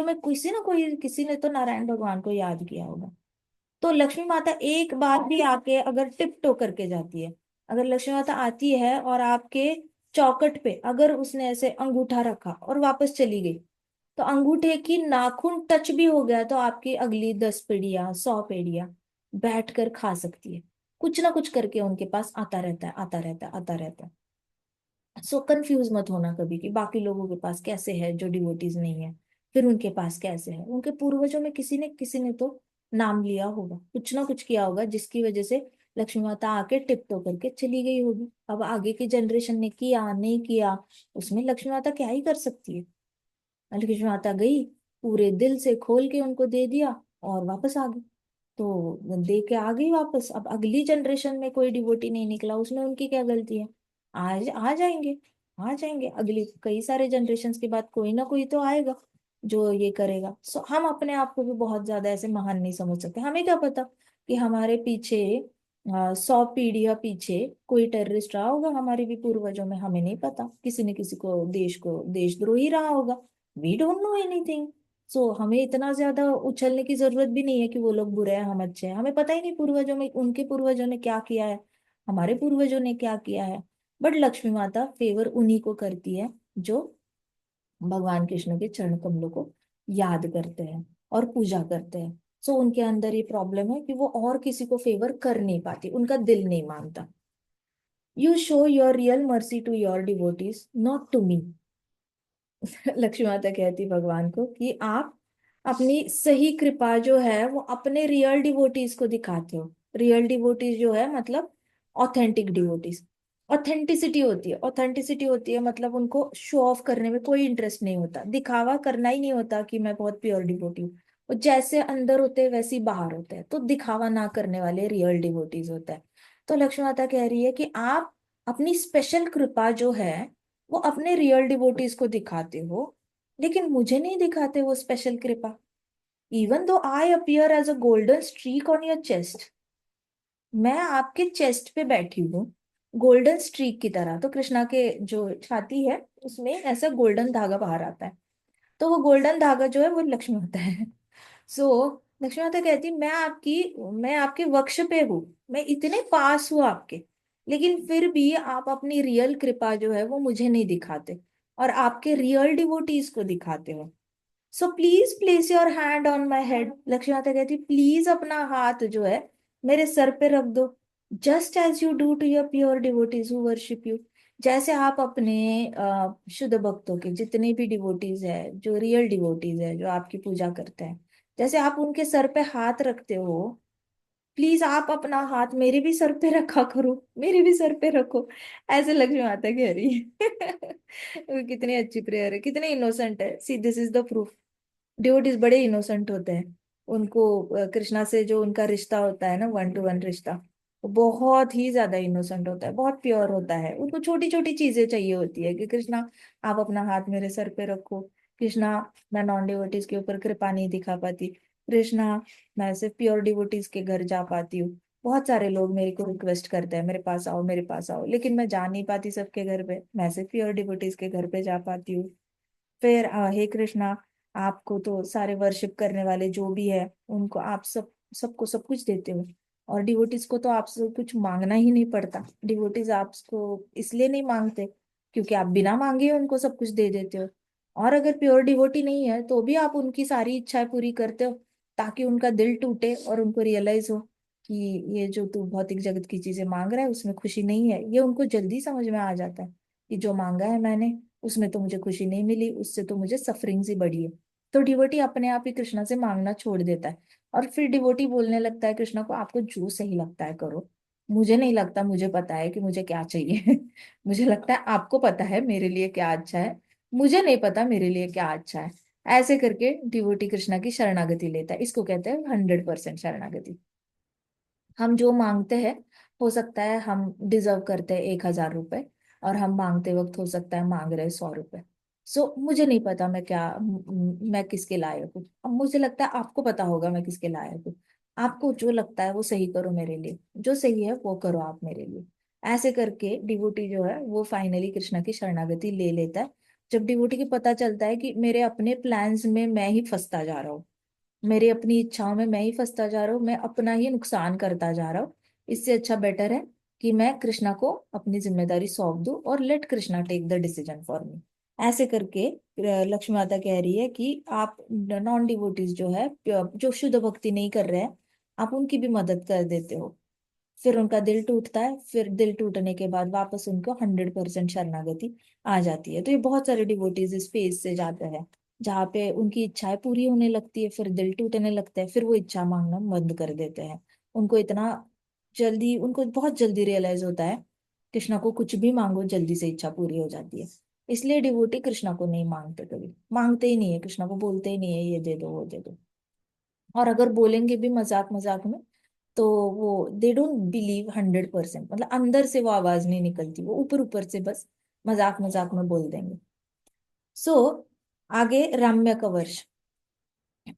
में किसी ना कोई, किसी ने तो नारायण भगवान को याद किया होगा। तो लक्ष्मी माता एक बार भी आके अगर टिप करके जाती है, अगर लक्ष्मी माता आती है और आपके चौकट पे अगर उसने ऐसे अंगूठा रखा और वापस चली गई, तो अंगूठे की नाखून टच भी हो गया तो आपकी अगली 10 पीढ़ियां, 100 पीढ़ियां बैठ कर खा सकती है। कुछ ना कुछ करके उनके पास आता रहता है, आता रहता है, आता रहता है। सो कंफ्यूज मत होना कभी कि बाकी लोगों के पास कैसे है जो डिवोटीज नहीं है, फिर उनके पास कैसे है। उनके पूर्वजों में किसी ने तो नाम लिया होगा, कुछ ना कुछ किया होगा जिसकी वजह से लक्ष्मी माता आके टिप्टो करके चली गई होगी। अब आगे की जनरेशन ने किया नहीं किया, उसमें लक्ष्मी माता क्या ही कर सकती है। लक्ष्मी माता गई, पूरे दिल से खोल के उनको दे दिया और वापस आ गई। तो दे के आ गई वापस। अब अगली जनरेशन में कोई डिवोटी नहीं निकला, उसमें उनकी क्या गलती है? आज आ जाएंगे, आ जाएंगे अगली कई सारे जनरेशन के बाद, कोई ना कोई तो आएगा जो ये करेगा। सो हम अपने आप को भी बहुत ज्यादा ऐसे महान नहीं समझ सकते। हमें क्या पता कि हमारे पीछे 100 पीढ़ियां पीछे कोई टेररिस्ट रहा होगा हमारे भी पूर्वजों में, हमें नहीं पता। किसी ने किसी को देशद्रोही रहा होगा। We don't know anything. So हमें इतना ज्यादा उछलने की जरूरत भी नहीं है कि वो लोग बुरे हैं हम अच्छे हैं। हमें पता ही नहीं पूर्वजों में, उनके पूर्वजों ने क्या किया है, हमारे पूर्वजों ने क्या किया है। बट लक्ष्मी माता फेवर उन्हीं को करती है जो भगवान कृष्ण के चरण कमलों को याद करते हैं और पूजा करते हैं। सो उनके अंदर ये प्रॉब्लम है कि वो और किसी को फेवर कर नहीं पाती, उनका दिल नहीं मानता। You show your real mercy to your devotees, not to me. Lakshmi माता कहती भगवान को कि आप अपनी सही कृपा जो है वो अपने रियल डिवोटीज को दिखाते हो। रियल डिवोटीज जो है मतलब ऑथेंटिक डिवोटीज। ऑथेंटिसिटी होती है मतलब उनको शो ऑफ करने में कोई इंटरेस्ट नहीं होता, दिखावा करना ही नहीं होता कि मैं बहुत प्योर डिवोटी हूँ। वो जैसे अंदर होते हैं वैसे ही बाहर होते हैं, तो दिखावा ना करने वाले रियल डिवोटीज होते हैं। तो लक्ष्मी माता कह रही है कि आप अपनी स्पेशल कृपा जो है वो अपने रियल डिवोटीज को दिखाते हो, लेकिन मुझे नहीं दिखाते वो स्पेशल कृपा। Even though I appear as a golden streak on your chest, मैं आपके चेस्ट पे बैठी हूँ गोल्डन स्ट्रीक की तरह। तो कृष्णा के जो छाती है उसमें ऐसा गोल्डन धागा बाहर आता है, तो वो गोल्डन धागा जो है वो लक्ष्मी होता है। सो लक्ष्मी माता कहती मैं आपके वक्ष पे हूँ, मैं इतने पास हूँ आपके, लेकिन फिर भी आप अपनी रियल कृपा जो है वो मुझे नहीं दिखाते और आपके रियल डिवोटीज को दिखाते हो। So please place your hand on my head. Lakshmi माता कहती प्लीज अपना हाथ जो है मेरे सर पे रख दो। Just as you do to your pure devotees who worship you. जैसे आप अपने शुद्ध भक्तों के जितने भी डिवोटीज है, जो रियल डिवोटीज है जो आपकी पूजा करते हैं, जैसे आप उनके सर पे हाथ रखते हो, प्लीज आप अपना हाथ मेरे भी सर पे रखा करो, मेरे भी सर पे रखो। ऐसे लक्ष्मी माता कह रही है। वो कितनी अच्छी प्रेयर है, कितने इनोसेंट है। See this is the proof, devotees बड़े इनोसेंट होते हैं। उनको कृष्णा से जो उनका रिश्ता होता है ना, वन टू वन रिश्ता, वो बहुत ही ज्यादा इनोसेंट होता है, बहुत प्योर होता है। उनको छोटी छोटी चीजें चाहिए होती है कि कृष्णा आप अपना हाथ मेरे सर पे रखो। कृष्णा मैं नॉन डिवोटीज के ऊपर कृपा नहीं दिखा पाती। कृष्णा मैं सिर्फ प्योर डिवोटीज के घर जा पाती हूँ। बहुत सारे लोग मेरे को रिक्वेस्ट करते हैं मेरे पास आओ मेरे पास आओ, लेकिन मैं जा नहीं पाती सबके घर पे, मैं सिर्फ प्योर डिवोटीज के घर पे जा पाती हूँ। फिर हे कृष्णा आपको तो सारे वर्शिप करने वाले जो भी है उनको आप सबको सब कुछ देते हो, और डिवोटीज को तो आपसे कुछ मांगना ही नहीं पड़ता। डिवोटीज आपको इसलिए नहीं मांगते क्योंकि आप बिना मांगे उनको सब कुछ दे देते हो। और अगर प्योर डिवोटी नहीं है तो भी आप उनकी सारी इच्छाएं पूरी करते हो, ताकि उनका दिल टूटे और उनको रियलाइज हो कि ये जो तू भौतिक जगत की चीजें मांग रहा है उसमें खुशी नहीं है। ये उनको जल्दी समझ में आ जाता है कि जो मांगा है मैंने उसमें तो मुझे खुशी नहीं मिली, उससे तो मुझे सफरिंग ही बढ़ी है। तो डिवोटी अपने आप ही कृष्णा से मांगना छोड़ देता है, और फिर डिवोटी बोलने लगता है कृष्णा को आपको जो सही लगता है करो, मुझे नहीं लगता मुझे पता है कि मुझे क्या चाहिए। मुझे लगता है आपको पता है मेरे लिए क्या अच्छा है, मुझे नहीं पता मेरे लिए क्या अच्छा है। ऐसे करके डिवोटी कृष्णा की शरणागति लेता है। इसको कहते हैं 100% शरणागति। हम जो मांगते हैं, हो सकता है हम डिजर्व करते हैं 1,000 रुपए, और हम मांगते वक्त हो सकता है मांग रहे 100 रुपए। सो मुझे नहीं पता मैं क्या मैं किसके लायक हूँ। अब मुझे लगता है आपको पता होगा मैं किसके लायक हूँ। आपको जो लगता है वो सही करो मेरे लिए, जो सही है वो करो आप मेरे लिए। ऐसे करके डिवोटी जो है वो फाइनली कृष्णा की शरणागति ले लेता है। जब डिवोटी को पता चलता है कि मेरे अपने प्लान्स में मैं ही फंसता जा रहा हूँ, मेरी अपनी इच्छाओं में मैं ही फंसता जा रहा हूँ, मैं अपना ही नुकसान करता जा रहा हूँ, इससे अच्छा बेटर है कि मैं कृष्णा को अपनी जिम्मेदारी सौंप दूं और let Krishna take the decision for me. ऐसे करके लक्ष्मी माता कह रही है कि आप नॉन डिवोटीज जो है जो शुद्ध भक्ति नहीं कर रहे हैं, आप उनकी भी मदद कर देते हो। फिर उनका दिल टूटता है, फिर दिल टूटने के बाद वापस उनको 100% शरणागति आ जाती है। तो ये बहुत सारे डिवोटीज इस फेज से जाते हैं जहाँ पे उनकी इच्छाएं पूरी होने लगती है, फिर दिल टूटने लगता है, फिर वो इच्छा मांगना बंद कर देते हैं। उनको बहुत जल्दी रियलाइज होता है कृष्णा को कुछ भी मांगो जल्दी से इच्छा पूरी हो जाती है। इसलिए डिवोटी कृष्णा को नहीं मांगते, कभी मांगते ही नहीं है कृष्णा को, बोलते ही नहीं है ये दे दो वो दे दो। और अगर बोलेंगे भी मजाक मजाक में तो वो दे डोंट बिलीव 100%, मतलब अंदर से वो आवाज नहीं निकलती, वो ऊपर ऊपर से बस मजाक मजाक में बोल देंगे। सो आगे रम्य का वर्ष।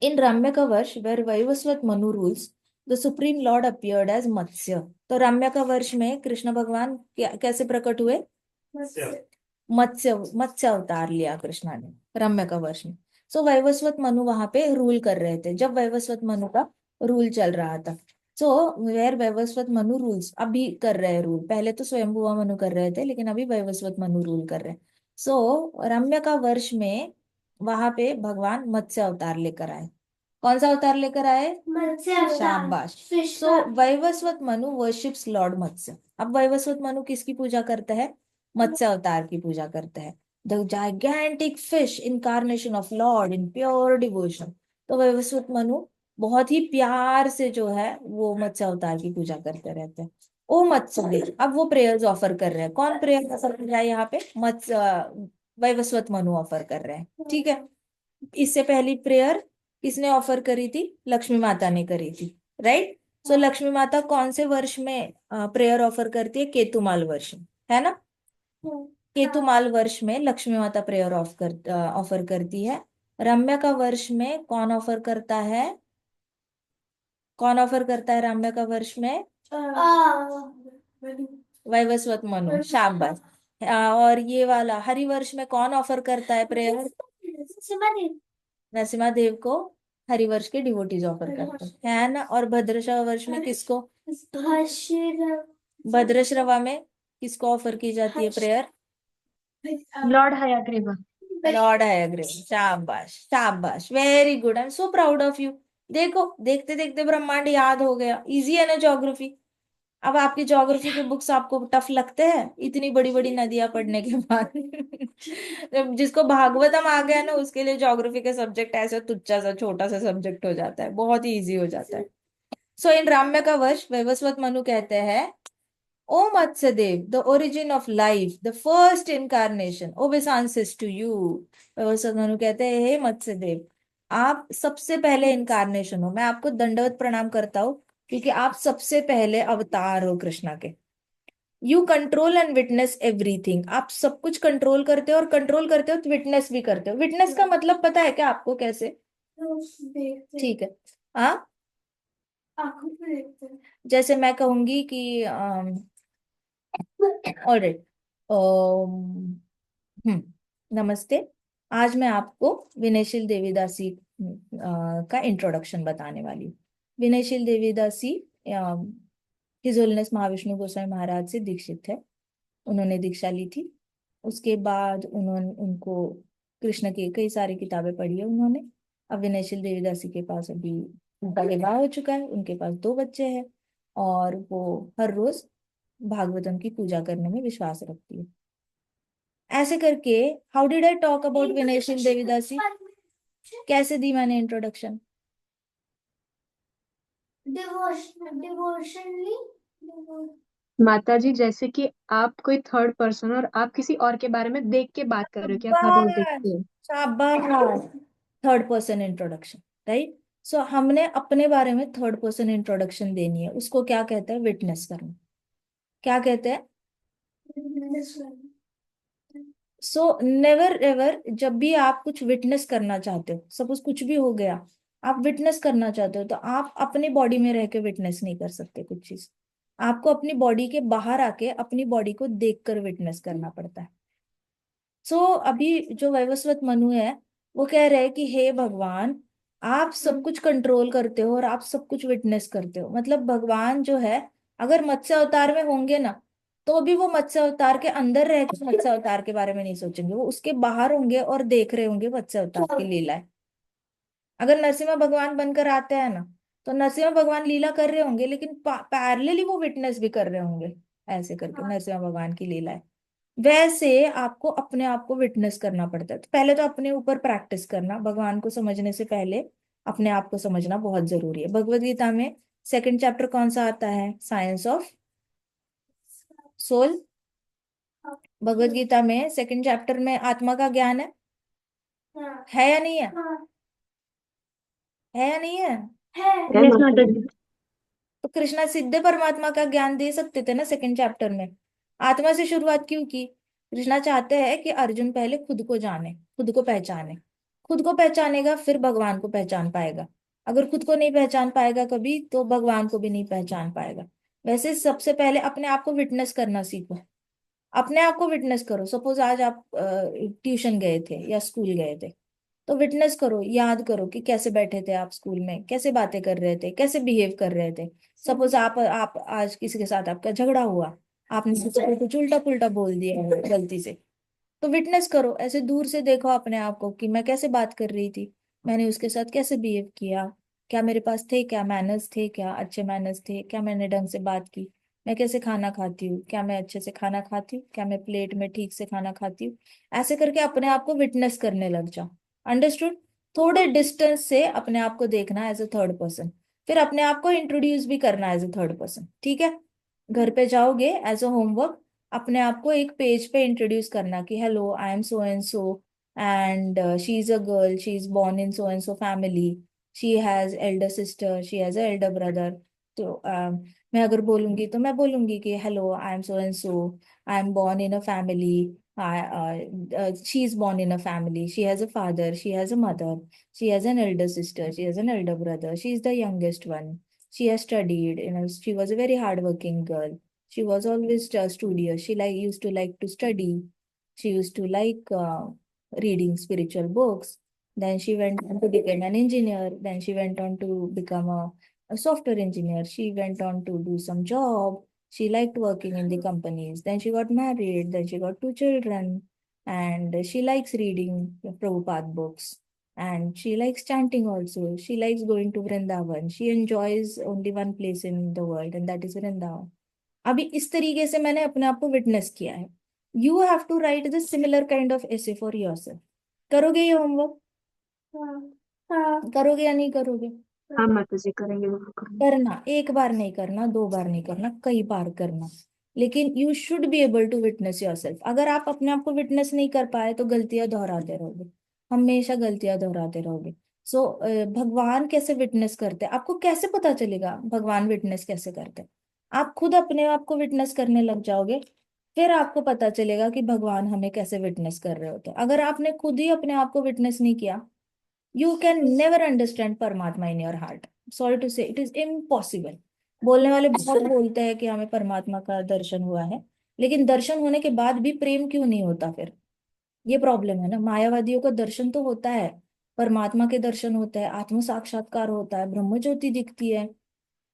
इन रम्य का वर्ष where Vaivasvata Manu rules the supreme lord appeared as Matsya. तो रम्य का वर्ष में कृष्ण भगवान कैसे प्रकट हुए? मत्स्य मत्स्य अवतार लिया कृष्णा ने रम्य का वर्ष में। सो वैवस्वत मनु वहां पे रूल कर रहे थे जब वैवस्वत मनु का रूल चल रहा था। So where Vaivasvata Manu rules, अभी कर रहे हैं रूल, पहले तो स्वयंभुवा मनु कर रहे थे लेकिन अभी वैवस्वत मनु रूल कर रहे हैं। सो रम्य का वर्ष में वहां पे भगवान मत्स्य अवतार लेकर आए। कौन सा अवतार लेकर आए? मत्स्य अवतार। शाबाश। Fish so Vaivasvata Manu worships lord Matsya. अब वैवस्वत मनु किसकी पूजा करता है? मत्स्य अवतार की पूजा करता है। The gigantic fish incarnation of Lord in pure devotion. तो वैवस्वत मनु बहुत ही प्यार से जो है वो मत्स्य अवतार की पूजा करते रहते हैं। ओ मत्स्य देव, अब वो प्रेयर्स ऑफर कर रहे हैं। कौन प्रेयर ऑफर कर रहा है यहाँ पे? मत्स्य वैवस्वत मनु ऑफर कर रहे हैं, ठीक है। इससे पहली प्रेयर किसने ऑफर करी थी? लक्ष्मी माता ने करी थी, राइट। सो लक्ष्मी माता कौन से वर्ष में प्रेयर ऑफर करती है? केतुमाल वर्ष में, है ना। केतुमाल वर्ष में लक्ष्मी माता प्रेयर ऑफर करती है। रम्या का वर्ष में कौन ऑफर करता है? कौन ऑफर करता है रम्या का वर्ष में? वैवस्वत मनु, शाबाश। और ये वाला हरिवर्ष में कौन ऑफर करता है प्रेयर? नरसिम्हा देव को हरिवर्ष के डिवोटीज ऑफर करते हैं, है ना। और भद्रश्रवा वर्ष में किसको? भद्रश्रवा में किसको ऑफर की जाती है प्रेयर? लॉर्ड हयाग्रीवा। लॉर्ड हयग्रीव, शाबाश शाबाश, very good, I am so proud of you. देखो देखते देखते ब्रह्मांड याद हो गया। इजी है ना ज्योग्राफी? अब आपकी ज्योग्राफी के बुक्स आपको टफ लगते हैं इतनी बड़ी बड़ी नदियां पढ़ने के बाद? जब जिसको भागवतम आ गया ना उसके लिए ज्योग्राफी का सब्जेक्ट ऐसा तुच्छा सा छोटा सा सब्जेक्ट हो जाता है, बहुत ही इजी हो जाता है। सो इन राम्य का वर्ष वैवस्वत मनु कहते हैं, O Matsyadev, the origin of life, the first incarnation, obeisances to you. Vaivasvata Manu कहते हैं, हे मत्स्यदेव, आप सबसे पहले इनकारनेशन हो। मैं आपको दंडवत प्रणाम करता हूँ क्योंकि आप सबसे पहले अवतार हो कृष्णा के। You control and witness everything. आप सब कुछ कंट्रोल करते हो और कंट्रोल करते हो तो विटनेस भी करते हो। विटनेस का मतलब पता है क्या आपको? कैसे? ठीक है। हाँ, जैसे मैं कहूंगी कि ऑलराइट, नमस्ते। आज मैं आपको विनयशील देवीदासी का इंट्रोडक्शन बताने वाली हूँ। विनयशील देवीदासी हिज होलीनेस महाविष्णु गोस्वामी महाराज से दीक्षित है। उन्होंने दीक्षा ली थी। उसके बाद उन्होंने उनको कृष्ण की कई सारी किताबें पढ़ी है उन्होंने। अब विनयशील देवीदासी के पास अभी उनका विवाह हो चुका है, उनके पास 2 बच्चे हैं और वो हर रोज भागवतम की पूजा करने में विश्वास रखती है। ऐसे करके how did I talk about vinayshil devidasi? कैसे दी मैंने इंट्रोडक्शन? डिवोशनली। माता जी, जैसे कि आप कोई थर्ड पर्सन और आप किसी और के बारे में देख के बात कर रहे हो कि आप हर रोज शाबाश देखते हो। शाबाश, थर्ड पर्सन इंट्रोडक्शन, राइट। सो हमने अपने बारे में थर्ड पर्सन इंट्रोडक्शन देनी है। उसको क्या कहते हैं? विटनेस करना। क्या कहते हैं? सो नेवर एवर, जब भी आप कुछ विटनेस करना चाहते हो, सपोज कुछ भी हो गया, आप विटनेस करना चाहते हो, तो आप अपनी बॉडी में रह के विटनेस नहीं कर सकते कुछ चीज। आपको अपनी बॉडी के बाहर आके अपनी बॉडी को देखकर विटनेस करना पड़ता है। सो अभी जो वैवस्वत मनु है वो कह रहे हैं कि हे भगवान, आप सब कुछ कंट्रोल करते हो और आप सब कुछ विटनेस करते हो। मतलब भगवान जो है अगर मत्स्य अवतार में होंगे ना तो भी वो मत्स्य अवतार के अंदर रह के मत्स्य अवतार के बारे में नहीं सोचेंगे, वो उसके बाहर होंगे और देख रहे होंगे मत्स्य अवतार की लीलाएं। अगर नरसिम्हा भगवान बनकर आते हैं ना तो नरसिम्हा भगवान लीला कर रहे होंगे लेकिन पैरेलली वो विटनेस भी कर रहे होंगे, ऐसे करके नरसिम्हा भगवान की लीला है। वैसे आपको अपने आप को विटनेस करना पड़ता है। तो पहले तो अपने ऊपर प्रैक्टिस करना, भगवान को समझने से पहले अपने आप को समझना बहुत जरूरी है। भगवत गीता में सेकंड चैप्टर कौन सा आता है? Science of soul. Bhagavad Gita में सेकंड चैप्टर में आत्मा का ज्ञान है या नहीं है? है या नहीं है? यस माता जी। तो कृष्णा सीधे परमात्मा का ज्ञान दे सकते थे ना सेकंड चैप्टर में। आत्मा से शुरुआत क्यों की? कृष्णा चाहते हैं कि अर्जुन पहले खुद को जाने, खुद को पहचाने। खुद को पहचानेगा फिर भगवान को पहचान पाएगा। अगर खुद को नहीं पहचान पाएगा कभी तो भगवान को भी नहीं पहचान पाएगा। वैसे सबसे पहले अपने आप को विटनेस करना सीखो। अपने आप को विटनेस करो। सपोज आज आप ट्यूशन गए थे या स्कूल गए थे तो विटनेस करो, याद करो कि कैसे बैठे थे आप स्कूल में, कैसे बातें कर रहे थे, कैसे बिहेव कर रहे थे। सपोज आप आज किसी के साथ आपका झगड़ा हुआ, आपने किसी को कुछ उल्टा पुल्टा बोल दिया गलती से, तो विटनेस करो, ऐसे दूर से देखो अपने आप को कि मैं कैसे बात कर रही थी। मैंने उसके साथ कैसे बिहेव किया, क्या मेरे पास थे, क्या मैनर्स थे, क्या अच्छे मैनर्स थे, क्या मैंने ढंग से बात की, मैं कैसे खाना खाती हूँ, क्या मैं अच्छे से खाना खाती हूँ, क्या मैं प्लेट में ठीक से खाना खाती हूँ। ऐसे करके अपने आप को विटनेस करने लग जाओ। अंडरस्टूड? थोड़े डिस्टेंस से अपने आप को देखना एज अ थर्ड पर्सन, फिर अपने आप को इंट्रोड्यूस भी करना एज अ थर्ड पर्सन, ठीक है? घर पे जाओगे एज अ होमवर्क, अपने आप को एक पेज पे इंट्रोड्यूस करना कि hello I am so and so, and she is a girl, she is born in so and so family, she has elder sister, she has a elder brother। तो मैं अगर बोलूंगी तो मैं बोलूंगी कि hello I am so and so, I am born in a family, she is born in a family, she has a father, she has a mother, she has an elder sister, she has an elder brother, she is the youngest one, she has studied, she was a very hardworking girl, she was always studious, she used to like to study, she used to like reading spiritual books. Then she went on to become an engineer. Then she went on to become a software engineer. She went on to do some job. She liked working in the companies. Then she got married. Then she got two children. And she likes reading Prabhupada books. And she likes chanting also. She likes going to Vrindavan. She enjoys only one place in the world, and that is Vrindavan. अभी इस तरीके से मैंने अपने आप को witness किया है। You have to write the similar kind of essay for yourself. करोगे ये होमवर्क? हाँ। हाँ, करोगे या नहीं करोगे? हाँ माता जी, करेंगे, वो करेंगे। करना, एक बार नहीं करना, दो बार नहीं करना, कई बार करना। लेकिन you should be able to witness yourself. अगर आप अपने आप को विटनेस नहीं कर पाए तो गलतियां दोहराते रहोगे, हमेशा गलतियां दोहराते रहोगे। सो भगवान कैसे विटनेस करते हैं, आपको कैसे पता चलेगा भगवान विटनेस कैसे करते हैं? आप खुद अपने आप को विटनेस करने लग जाओगे, फिर आपको पता चलेगा कि भगवान हमें कैसे विटनेस कर रहे होते हैं। अगर आपने खुद ही अपने आप को विटनेस नहीं किया, यू कैन नेवर अंडरस्टैंड परमात्मा in your heart. Sorry to say, it is impossible. बोलने वाले बहुत बोलते हैं कि हमें परमात्मा का दर्शन हुआ है, लेकिन दर्शन होने के बाद भी प्रेम क्यों नहीं होता फिर? ये प्रॉब्लम है ना। मायावादियों का दर्शन तो होता है, परमात्मा के दर्शन होते हैं, आत्म साक्षात्कार होता है, ब्रह्म ज्योति दिखती है,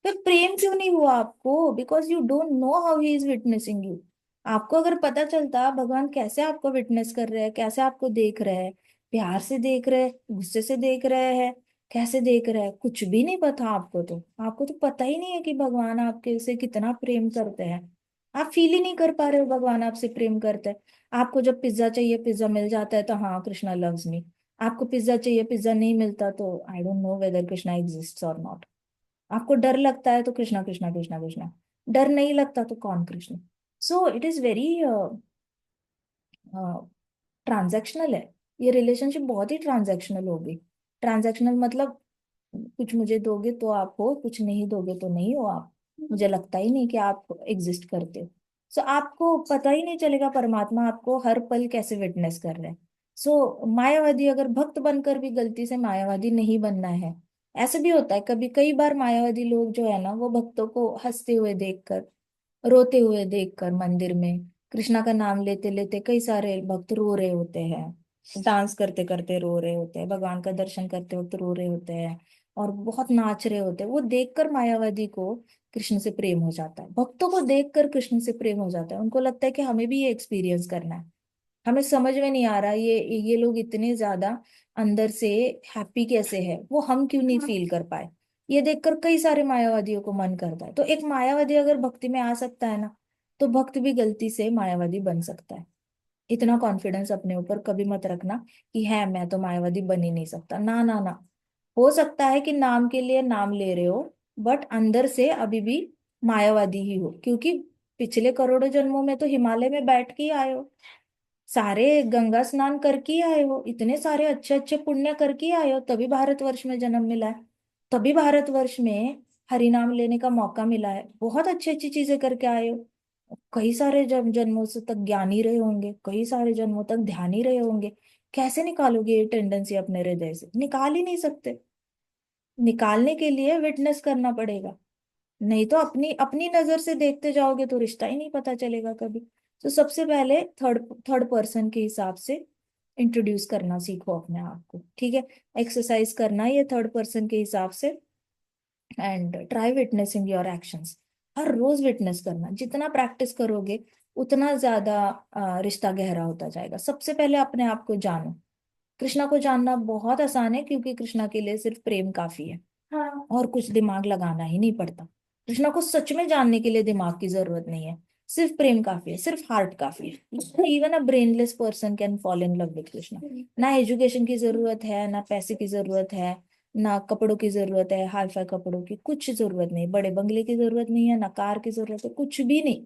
फिर प्रेम क्यों नहीं हुआ आपको? Because you don't know how he is witnessing you. आपको अगर पता चलता भगवान कैसे आपको विटनेस कर रहे हैं, कैसे आपको देख रहे हैं, प्यार से देख रहे हैं, गुस्से से देख रहे हैं, कैसे देख रहे हैं, कुछ भी नहीं पता आपको। तो आपको तो पता ही नहीं है कि भगवान आपके से कितना प्रेम करते हैं। आप फील ही नहीं कर पा रहे हो भगवान आपसे प्रेम करते हैं। आपको जब पिज्जा चाहिए, पिज्जा मिल जाता है तो हाँ कृष्णा लव्स मी। आपको पिज्जा चाहिए, पिज्जा नहीं मिलता तो I don't know whether Krishna exist और नॉट। आपको डर लगता है तो कृष्णा कृष्णा कृष्णा कृष्णा, डर नहीं लगता तो कौन कृष्ण? सो इट इज वेरी ट्रांजैक्शनल है। ये रिलेशनशिप बहुत ही ट्रांजैक्शनल होगी। ट्रांजैक्शनल मतलब कुछ मुझे दोगे तो आप हो, कुछ नहीं दोगे तो नहीं हो आप। मुझे लगता ही नहीं कि आप एग्जिस्ट करते हो। सो आपको पता ही नहीं चलेगा परमात्मा आपको हर पल कैसे विटनेस कर रहे हैं। सो मायावादी अगर भक्त बनकर भी गलती से मायावादी नहीं बनना है। ऐसे भी होता है कभी, कई बार मायावादी लोग जो है ना, वो भक्तों को हंसते हुए देखकर, रोते हुए देखकर मंदिर में कृष्णा का नाम लेते लेते कई सारे भक्त रो रहे होते हैं, डांस करते करते रो रहे होते हैं, भगवान का दर्शन करते वक्त रो रहे होते हैं, और बहुत नाच रहे होते हैं। वो देखकर मायावादी को कृष्ण से प्रेम हो जाता है, भक्तों को देखकर कृष्ण से प्रेम हो जाता है। उनको लगता है कि हमें भी ये एक्सपीरियंस करना है। हमें समझ में नहीं आ रहा ये लोग इतने ज्यादा अंदर से हैप्पी कैसे है, वो हम क्यों नहीं फील कर पाए। ये देखकर कई सारे मायावादियों को मन करता है। तो एक मायावादी अगर भक्ति में आ सकता है ना, तो भक्त भी गलती से मायावादी बन सकता है। इतना कॉन्फिडेंस अपने ऊपर कभी मत रखना कि है मैं तो मायावादी बन ही नहीं सकता। ना ना ना। हो सकता है कि नाम के लिए नाम ले रहे हो, बट अंदर से अभी भी मायावादी ही हो, क्योंकि पिछले करोड़ों जन्मों में तो हिमालय में बैठ के ही आए हो, सारे गंगा स्नान करके ही आए हो, इतने सारे अच्छे अच्छे पुण्य करके ही आए हो, तभी भारतवर्ष में जन्म मिला है। तभी भारतवर्ष में हरि नाम लेने का मौका मिला है। बहुत अच्छी अच्छी चीजें करके आए हो। कई सारे जन्मों से तक ज्ञानी रहे होंगे, कई सारे जन्मों तक ध्यानी रहे होंगे। कैसे निकालोगे ये टेंडेंसी अपने हृदय से? निकाल ही नहीं सकते। निकालने के लिए विटनेस करना पड़ेगा। नहीं तो अपनी अपनी नजर से देखते जाओगे तो रिश्ता ही नहीं पता चलेगा कभी। तो सबसे पहले थर्ड थर्ड पर्सन के हिसाब से इंट्रोड्यूस करना सीखो अपने आप को, ठीक है? एक्सरसाइज करना ये थर्ड पर्सन के हिसाब से, and try witnessing your actions. हर रोज विटनेस करना, जितना प्रैक्टिस करोगे उतना ज्यादा रिश्ता गहरा होता जाएगा। सबसे पहले अपने आप को जानो। कृष्णा को जानना बहुत आसान है, क्योंकि कृष्णा के लिए सिर्फ प्रेम काफी है। हाँ। और कुछ दिमाग लगाना ही नहीं पड़ता। कृष्णा को सच में जानने के लिए दिमाग की जरूरत नहीं है, सिर्फ प्रेम काफी है, सिर्फ हार्ट काफी है। Even a brainless person can fall in love with Krishna. ना एजुकेशन की जरूरत है, ना पैसे की जरूरत है, ना कपड़ों की जरूरत है, हाई फाई कपड़ों की कुछ जरूरत नहीं, बड़े बंगले की जरूरत नहीं है, ना कार की जरूरत है, कुछ भी नहीं।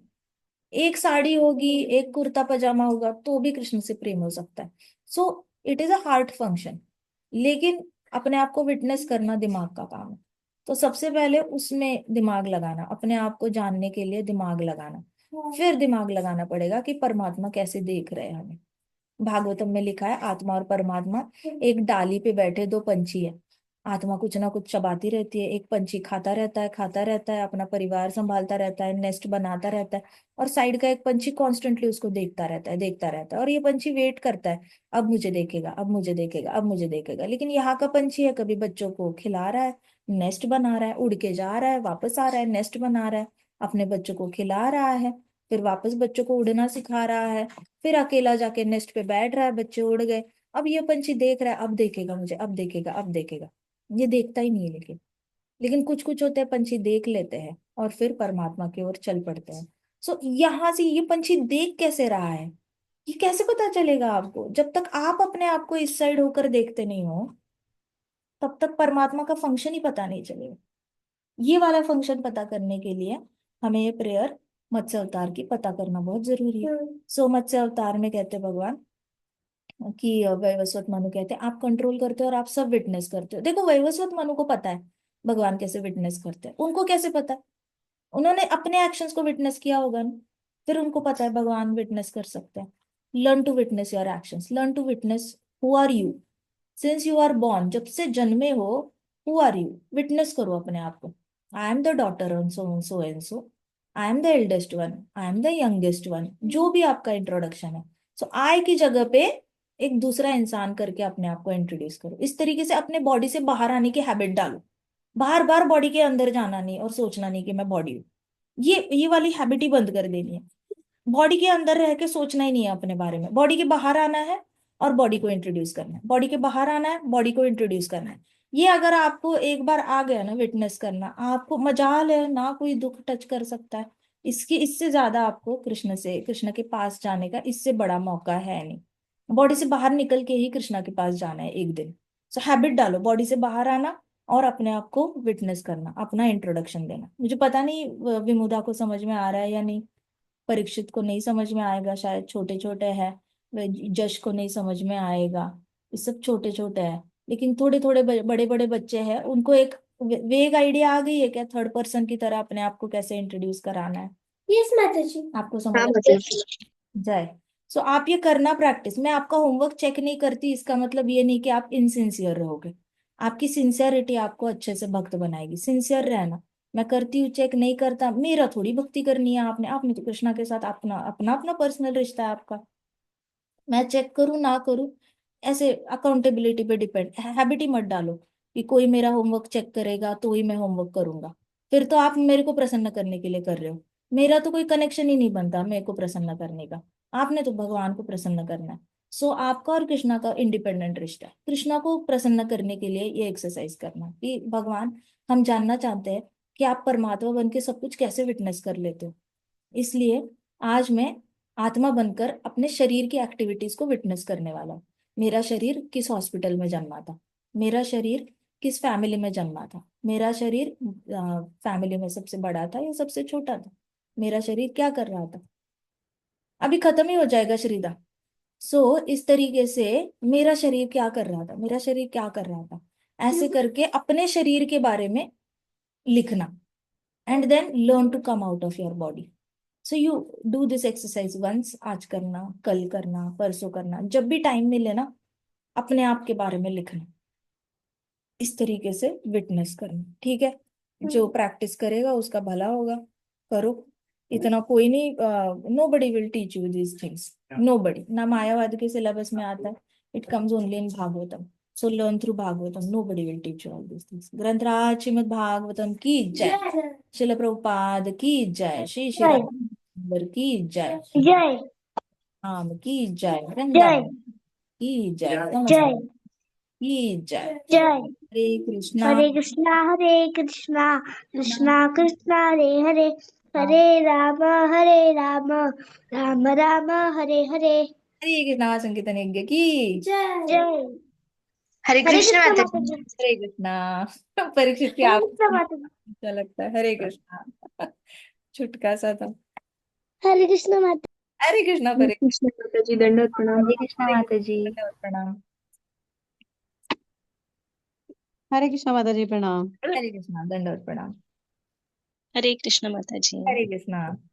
एक साड़ी होगी, एक कुर्ता पजामा होगा, तो भी कृष्ण से प्रेम हो सकता है। सो it is a heart function. लेकिन अपने आप को विटनेस करना दिमाग का काम है। तो सबसे पहले उसमें दिमाग लगाना, अपने आप को जानने के लिए दिमाग लगाना। फिर दिमाग लगाना पड़ेगा कि परमात्मा कैसे देख रहे हैं हमें। भागवतम में लिखा है, आत्मा और परमात्मा एक डाली पे बैठे दो पंछी है। आत्मा कुछ ना कुछ चबाती रहती है, एक पंछी खाता रहता है, अपना परिवार संभालता रहता है, नेस्ट बनाता रहता है। और साइड का एक पंछी कॉन्स्टेंटली उसको देखता रहता है, देखता रहता है, और ये पंछी वेट करता है, अब मुझे देखेगा, अब मुझे देखेगा, अब मुझे देखेगा। लेकिन यहाँ का पंछी है, कभी बच्चों को खिला रहा है, नेस्ट बना रहा है, उड़ के जा रहा है, वापस आ रहा है, नेस्ट बना रहा है, अपने बच्चों को खिला रहा है, फिर वापस बच्चों को उड़ना सिखा रहा है, फिर अकेला जाके नेस्ट पे बैठ रहा है, बच्चे उड़ गए। अब ये पंछी देख रहा है, अब देखेगा मुझे, अब देखेगा, अब देखेगा। ये देखता ही नहीं है। लेकिन कुछ कुछ होते हैं पंछी देख लेते हैं और फिर परमात्मा की ओर चल पड़ते हैं। सो यहाँ से ये पंछी देख कैसे रहा है, ये कैसे पता चलेगा आपको? जब तक आप अपने आप को इस साइड होकर देखते नहीं हो, तब तक परमात्मा का फंक्शन ही पता नहीं चलेगा। ये वाला फंक्शन पता करने के लिए हमें ये प्रेयर मत्स्य अवतार की पता करना बहुत जरूरी है। सो मत्स्य अवतार में कहते हैं भगवान कि वैवस्वत मनु कहते हैं, आप कंट्रोल करते हो और आप सब विटनेस करते हो। देखो, वैवस्वत मनु को पता है भगवान कैसे विटनेस करते हैं। उनको कैसे पता? उन्होंने अपने एक्शंस को विटनेस किया होगा ना। फिर उनको पता है भगवान विटनेस कर सकते हैं। Learn to witness your actions, learn to witness who are you since you are born. जब से जन्मे हो, हु आर यू, विटनेस करो अपने आप को। I am the daughter on so and so and so, I am the eldest one, I am the youngest one, जो भी आपका इंट्रोडक्शन है। सो आई की जगह पे एक दूसरा इंसान करके अपने आप को इंट्रोड्यूस करो। इस तरीके से अपने बॉडी से बाहर आने की हैबिट डालो। बार बार बॉडी के अंदर जाना नहीं और सोचना नहीं कि मैं बॉडी हूँ। ये वाली हैबिट ही बंद कर देनी है। बॉडी के अंदर रह के सोचना ही नहीं है अपने बारे में, बॉडी के बाहर आना है और बॉडी को इंट्रोड्यूस करना है, बॉडी के बाहर आना है, बॉडी को इंट्रोड्यूस करना है। ये अगर आपको एक बार आ गया ना विटनेस करना, आपको मजाल है ना, कोई दुख टच कर सकता है। इसकी इससे ज्यादा आपको कृष्ण से, कृष्ण के पास जाने का इससे बड़ा मौका है नहीं। बॉडी से बाहर निकल के ही कृष्णा के पास जाना है एक दिन। सो हैबिट डालो, बॉडी से बाहर आना और अपने आप को विटनेस करना, अपना इंट्रोडक्शन देना। मुझे पता नहीं विमुदा को समझ में आ रहा है या नहीं, परीक्षित को नहीं समझ में आएगा शायद, छोटे छोटे हैं। जश को नहीं समझ में आएगा, ये सब छोटे छोटे हैं। लेकिन थोड़े थोड़े बड़े बड़े बच्चे हैं, उनको एक वेग आइडिया आ गई है क्या थर्ड पर्सन की तरह अपने आप को कैसे इंट्रोड्यूस कराना है? यस माता जी, आपको समझ हाँ आ मुझे। जाए। सो आप ये करना प्रैक्टिस। मैं आपका होमवर्क चेक नहीं करती, इसका मतलब ये नहीं कि आप इनसिंसियर रहोगे। आपकी सिंसियरिटी आपको अच्छे से भक्त बनाएगी। सिंसियर रहना। मैं करती हूँ चेक, नहीं करता, मेरा थोड़ी भक्ति करनी है आपने। आपने तो कृष्णा के साथ अपना अपना अपना पर्सनल रिश्ता है आपका। मैं चेक करूँ ना करूँ, ऐसे अकाउंटेबिलिटी पे डिपेंड। हैबिट ही मत डालो कि कोई मेरा होमवर्क चेक करेगा तो ही मैं होमवर्क करूंगा। फिर तो आप मेरे को प्रसन्न करने के लिए कर रहे हो। मेरा तो कोई कनेक्शन ही नहीं बनता मेरे को प्रसन्न करने का। आपने तो भगवान को प्रसन्न करना है। सो आपका और कृष्णा का इंडिपेंडेंट रिश्ता है। कृष्णा को प्रसन्न करने के लिए ये एक्सरसाइज करना कि भगवान, हम जानना चाहते हैं कि आप परमात्मा बन के सब कुछ कैसे विटनेस कर लेते हो। इसलिए आज मैं आत्मा बनकर अपने शरीर की एक्टिविटीज को विटनेस करने वाला हूँ। मेरा शरीर किस हॉस्पिटल में जन्मा था, मेरा शरीर किस फैमिली में जन्मा था, मेरा शरीर फैमिली में सबसे बड़ा था या सबसे छोटा था, मेरा शरीर क्या कर रहा था, अभी खत्म ही हो जाएगा श्रीदा। सो इस तरीके से मेरा शरीर क्या कर रहा था, मेरा शरीर क्या कर रहा था, ऐसे करके अपने शरीर के बारे में लिखना। And then learn to come out of your body. So you do this exercise once, आज करना, कल करना, परसों करना, जब भी टाइम मिले ना, अपने आप के बारे में लिखना। इस तरीके से विटनेस करना, ठीक है? जो प्रैक्टिस करेगा उसका भला होगा। करो। इतना कोई नहीं, nobody will teach you these things. Nobody, ना मायावाद के सिलेबस में आता है। It comes only in Bhagavatam. So learn through Bhagavatam, nobody will teach you all these things. Granthraj Shrimad Bhagavatam की जय। शिल प्रभुपाद की जय। श्री श्री राम की जय। जय। राम की जय। जय। वृंदावन की जय। जय की जय। जय। हरे कृष्णा हरे कृष्णा कृष्णा कृष्णा हरे हरे, हरे राम राम राम हरे हरे। हरे कृष्णा संकीर्तन यज्ञ की जय। हरे हरे कृष्ण कृष्णा माता माता जी। जी। हरे कृष्णा। परीक्षित की हरे आप कृष्णा माता जी। अच्छा लगता है। हरे कृष्णा छुटका सा था। हरे कृष्णा माता। हरे कृष्णा हरे परीक्षित। कृष्ण माता जी, दंडवत प्रणाम। हरे कृष्णा हरे माता जी। कृष्णा प्रणाम। हरे कृष्णा माता जी प्रणाम। हरे कृष्णा दंडवत प्रणाम। हरे कृष्ण माता जी। हरे कृष्णा।